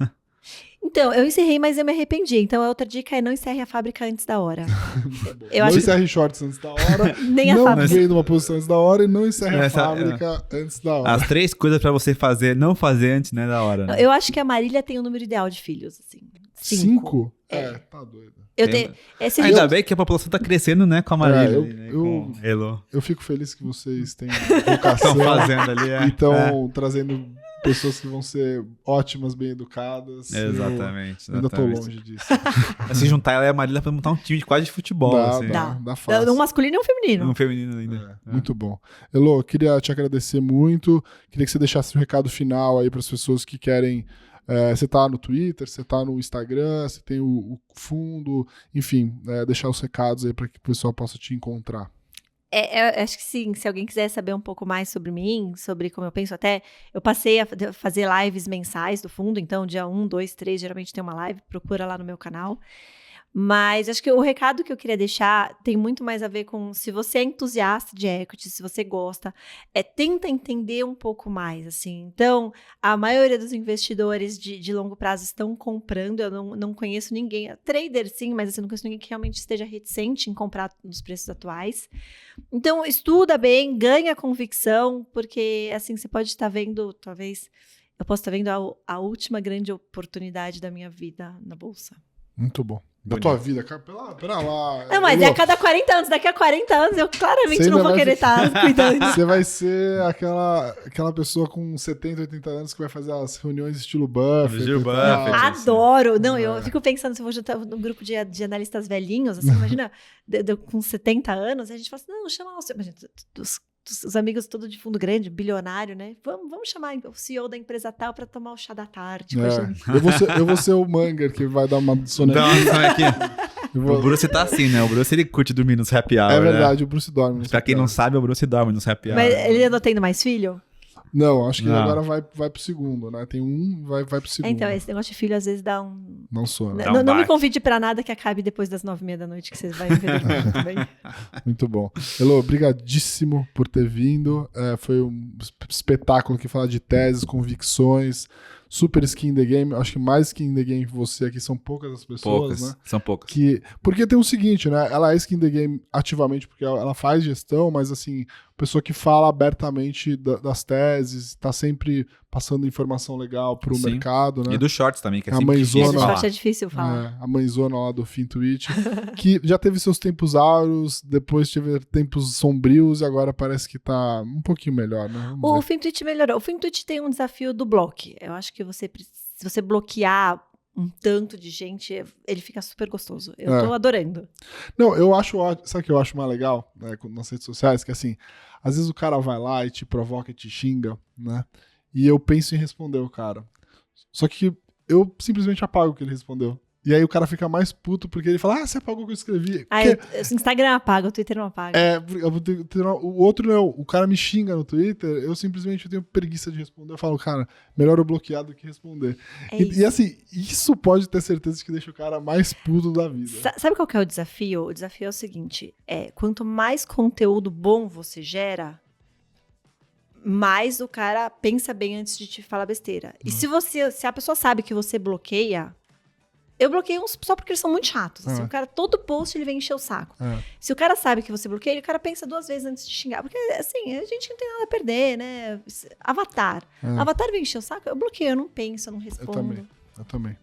Então, eu encerrei, mas eu me arrependi. Então, a outra dica é não encerre a fábrica antes da hora. Não encerre shorts antes da hora. Nem a não fábrica. Não veio numa posição antes da hora e não encerre a fábrica antes da hora. As 3 coisas pra você fazer, não fazer antes, né, da hora. Né? Eu acho que a Marília tem o número ideal de filhos, assim. 5? Tá doido. Ainda bem que a população tá crescendo, né, com a Marília. Com Elo. Eu fico feliz que vocês têm vocação. Estão fazendo ali, E estão trazendo pessoas que vão ser ótimas, bem educadas. Exatamente. Eu ainda tô longe disso. Se juntar ela e a Marília pra montar um time quase de futebol. Dá fácil. Um masculino e um feminino. Um feminino ainda. Muito bom. Elo, queria te agradecer muito. Queria que você deixasse um recado final aí para as pessoas que querem... você tá no Twitter, você tá no Instagram, você tem o fundo, enfim, deixar os recados aí para que o pessoal possa te encontrar. Acho que sim, se alguém quiser saber um pouco mais sobre mim, sobre como eu penso até, eu passei a fazer lives mensais do fundo, então dia 1, 2, 3, geralmente tem uma live, procura lá no meu canal. Mas acho que o recado que eu queria deixar tem muito mais a ver com se você é entusiasta de equity, se você gosta, tenta entender um pouco mais, assim. Então, a maioria dos investidores de longo prazo estão comprando, eu não conheço ninguém, trader sim, mas assim, não conheço ninguém que realmente esteja reticente em comprar nos preços atuais. Então, estuda bem, ganha convicção, porque assim, você pode estar vendo, talvez, eu posso estar vendo a última grande oportunidade da minha vida na Bolsa. Muito bom. Da tua vida, cara, pera lá. Não, mas é a cada 40 anos. Daqui a 40 anos eu claramente não vou querer estar cuidando. Você vai ser aquela pessoa com 70, 80 anos que vai fazer as reuniões estilo Buffett. Adoro. Não, eu fico pensando se eu vou juntar num grupo de analistas velhinhos, assim, imagina, com 70 anos, a gente fala assim, não, chama os amigos tudo de fundo grande, bilionário, né? Vamos chamar o CEO da empresa tal para tomar o chá da tarde. Eu vou ser o Munger que vai dar uma sonequinha. O Bruce tá assim, né? O Bruce ele curte dormir nos happy hour. É verdade, o Bruce dorme. Pra quem não sabe, o Bruce dorme nos happy hour. Mas ele não tendo mais filho? Não, acho que agora vai pro segundo, né? Tem vai pro segundo. Então, esse negócio de filho às vezes dá um... Não soa. Né? Não me convide pra nada que acabe depois das 9h30 da noite, que vocês vão ver muito bem. Muito bom. Elo, obrigadíssimo por ter vindo. Foi um espetáculo aqui falar de teses, convicções, super skin in the game. Acho que mais skin in the game que você aqui são poucas as pessoas, né? São poucas. Porque tem o seguinte, né? Ela é skin in the game ativamente porque ela faz gestão, mas assim, pessoa que fala abertamente das teses, tá sempre passando informação legal pro mercado, né? E dos shorts também, que é a sempre mãezona, do short é difícil falar. A mãezona lá do FinTwitch, que já teve seus tempos áureos, depois teve tempos sombrios e agora parece que tá um pouquinho melhor, né? O FinTwitch melhorou. O FinTwitch tem um desafio do block. Eu acho que se você bloquear um tanto de gente, ele fica super gostoso. Eu tô adorando. Não, eu acho ótimo. Sabe o que eu acho mais legal, né, nas redes sociais? Que assim, às vezes o cara vai lá e te provoca e te xinga, né? E eu penso em responder o cara. Só que eu simplesmente apago o que ele respondeu. E aí o cara fica mais puto porque ele fala, você apagou o que eu escrevi. O Instagram apaga, o Twitter não apaga. O outro não, o cara me xinga no Twitter, eu simplesmente tenho preguiça de responder. Eu falo, cara, melhor eu bloquear do que responder. E assim, isso pode ter certeza de que deixa o cara mais puto da vida. Sabe qual que é o desafio? O desafio é o seguinte, quanto mais conteúdo bom você gera, mais o cara pensa bem antes de te falar besteira. E se a pessoa sabe que você bloqueia, eu bloqueio uns só porque eles são muito chatos. Assim, o cara, todo post, ele vem encher o saco. Se o cara sabe que você bloqueia, o cara pensa 2 vezes antes de xingar. Porque, assim, a gente não tem nada a perder, né? Avatar. Avatar vem encher o saco, eu bloqueio, eu não penso, eu não respondo. Eu também.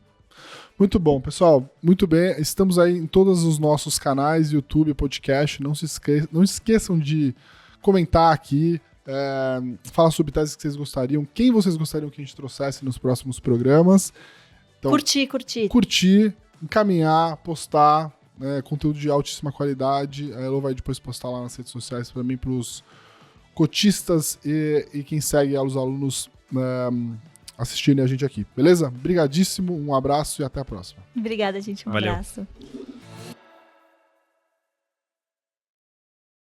Muito bom, pessoal. Muito bem. Estamos aí em todos os nossos canais, YouTube, podcast. Não esqueçam de comentar aqui. Falar sobre teses que vocês gostariam. Quem vocês gostariam que a gente trouxesse nos próximos programas. Então, curtir, encaminhar, postar, conteúdo de altíssima qualidade. A Elo vai depois postar lá nas redes sociais para mim, para os cotistas e quem segue os alunos assistirem a gente aqui. Beleza? Obrigadíssimo, um abraço e até a próxima. Obrigada, gente. Um abraço.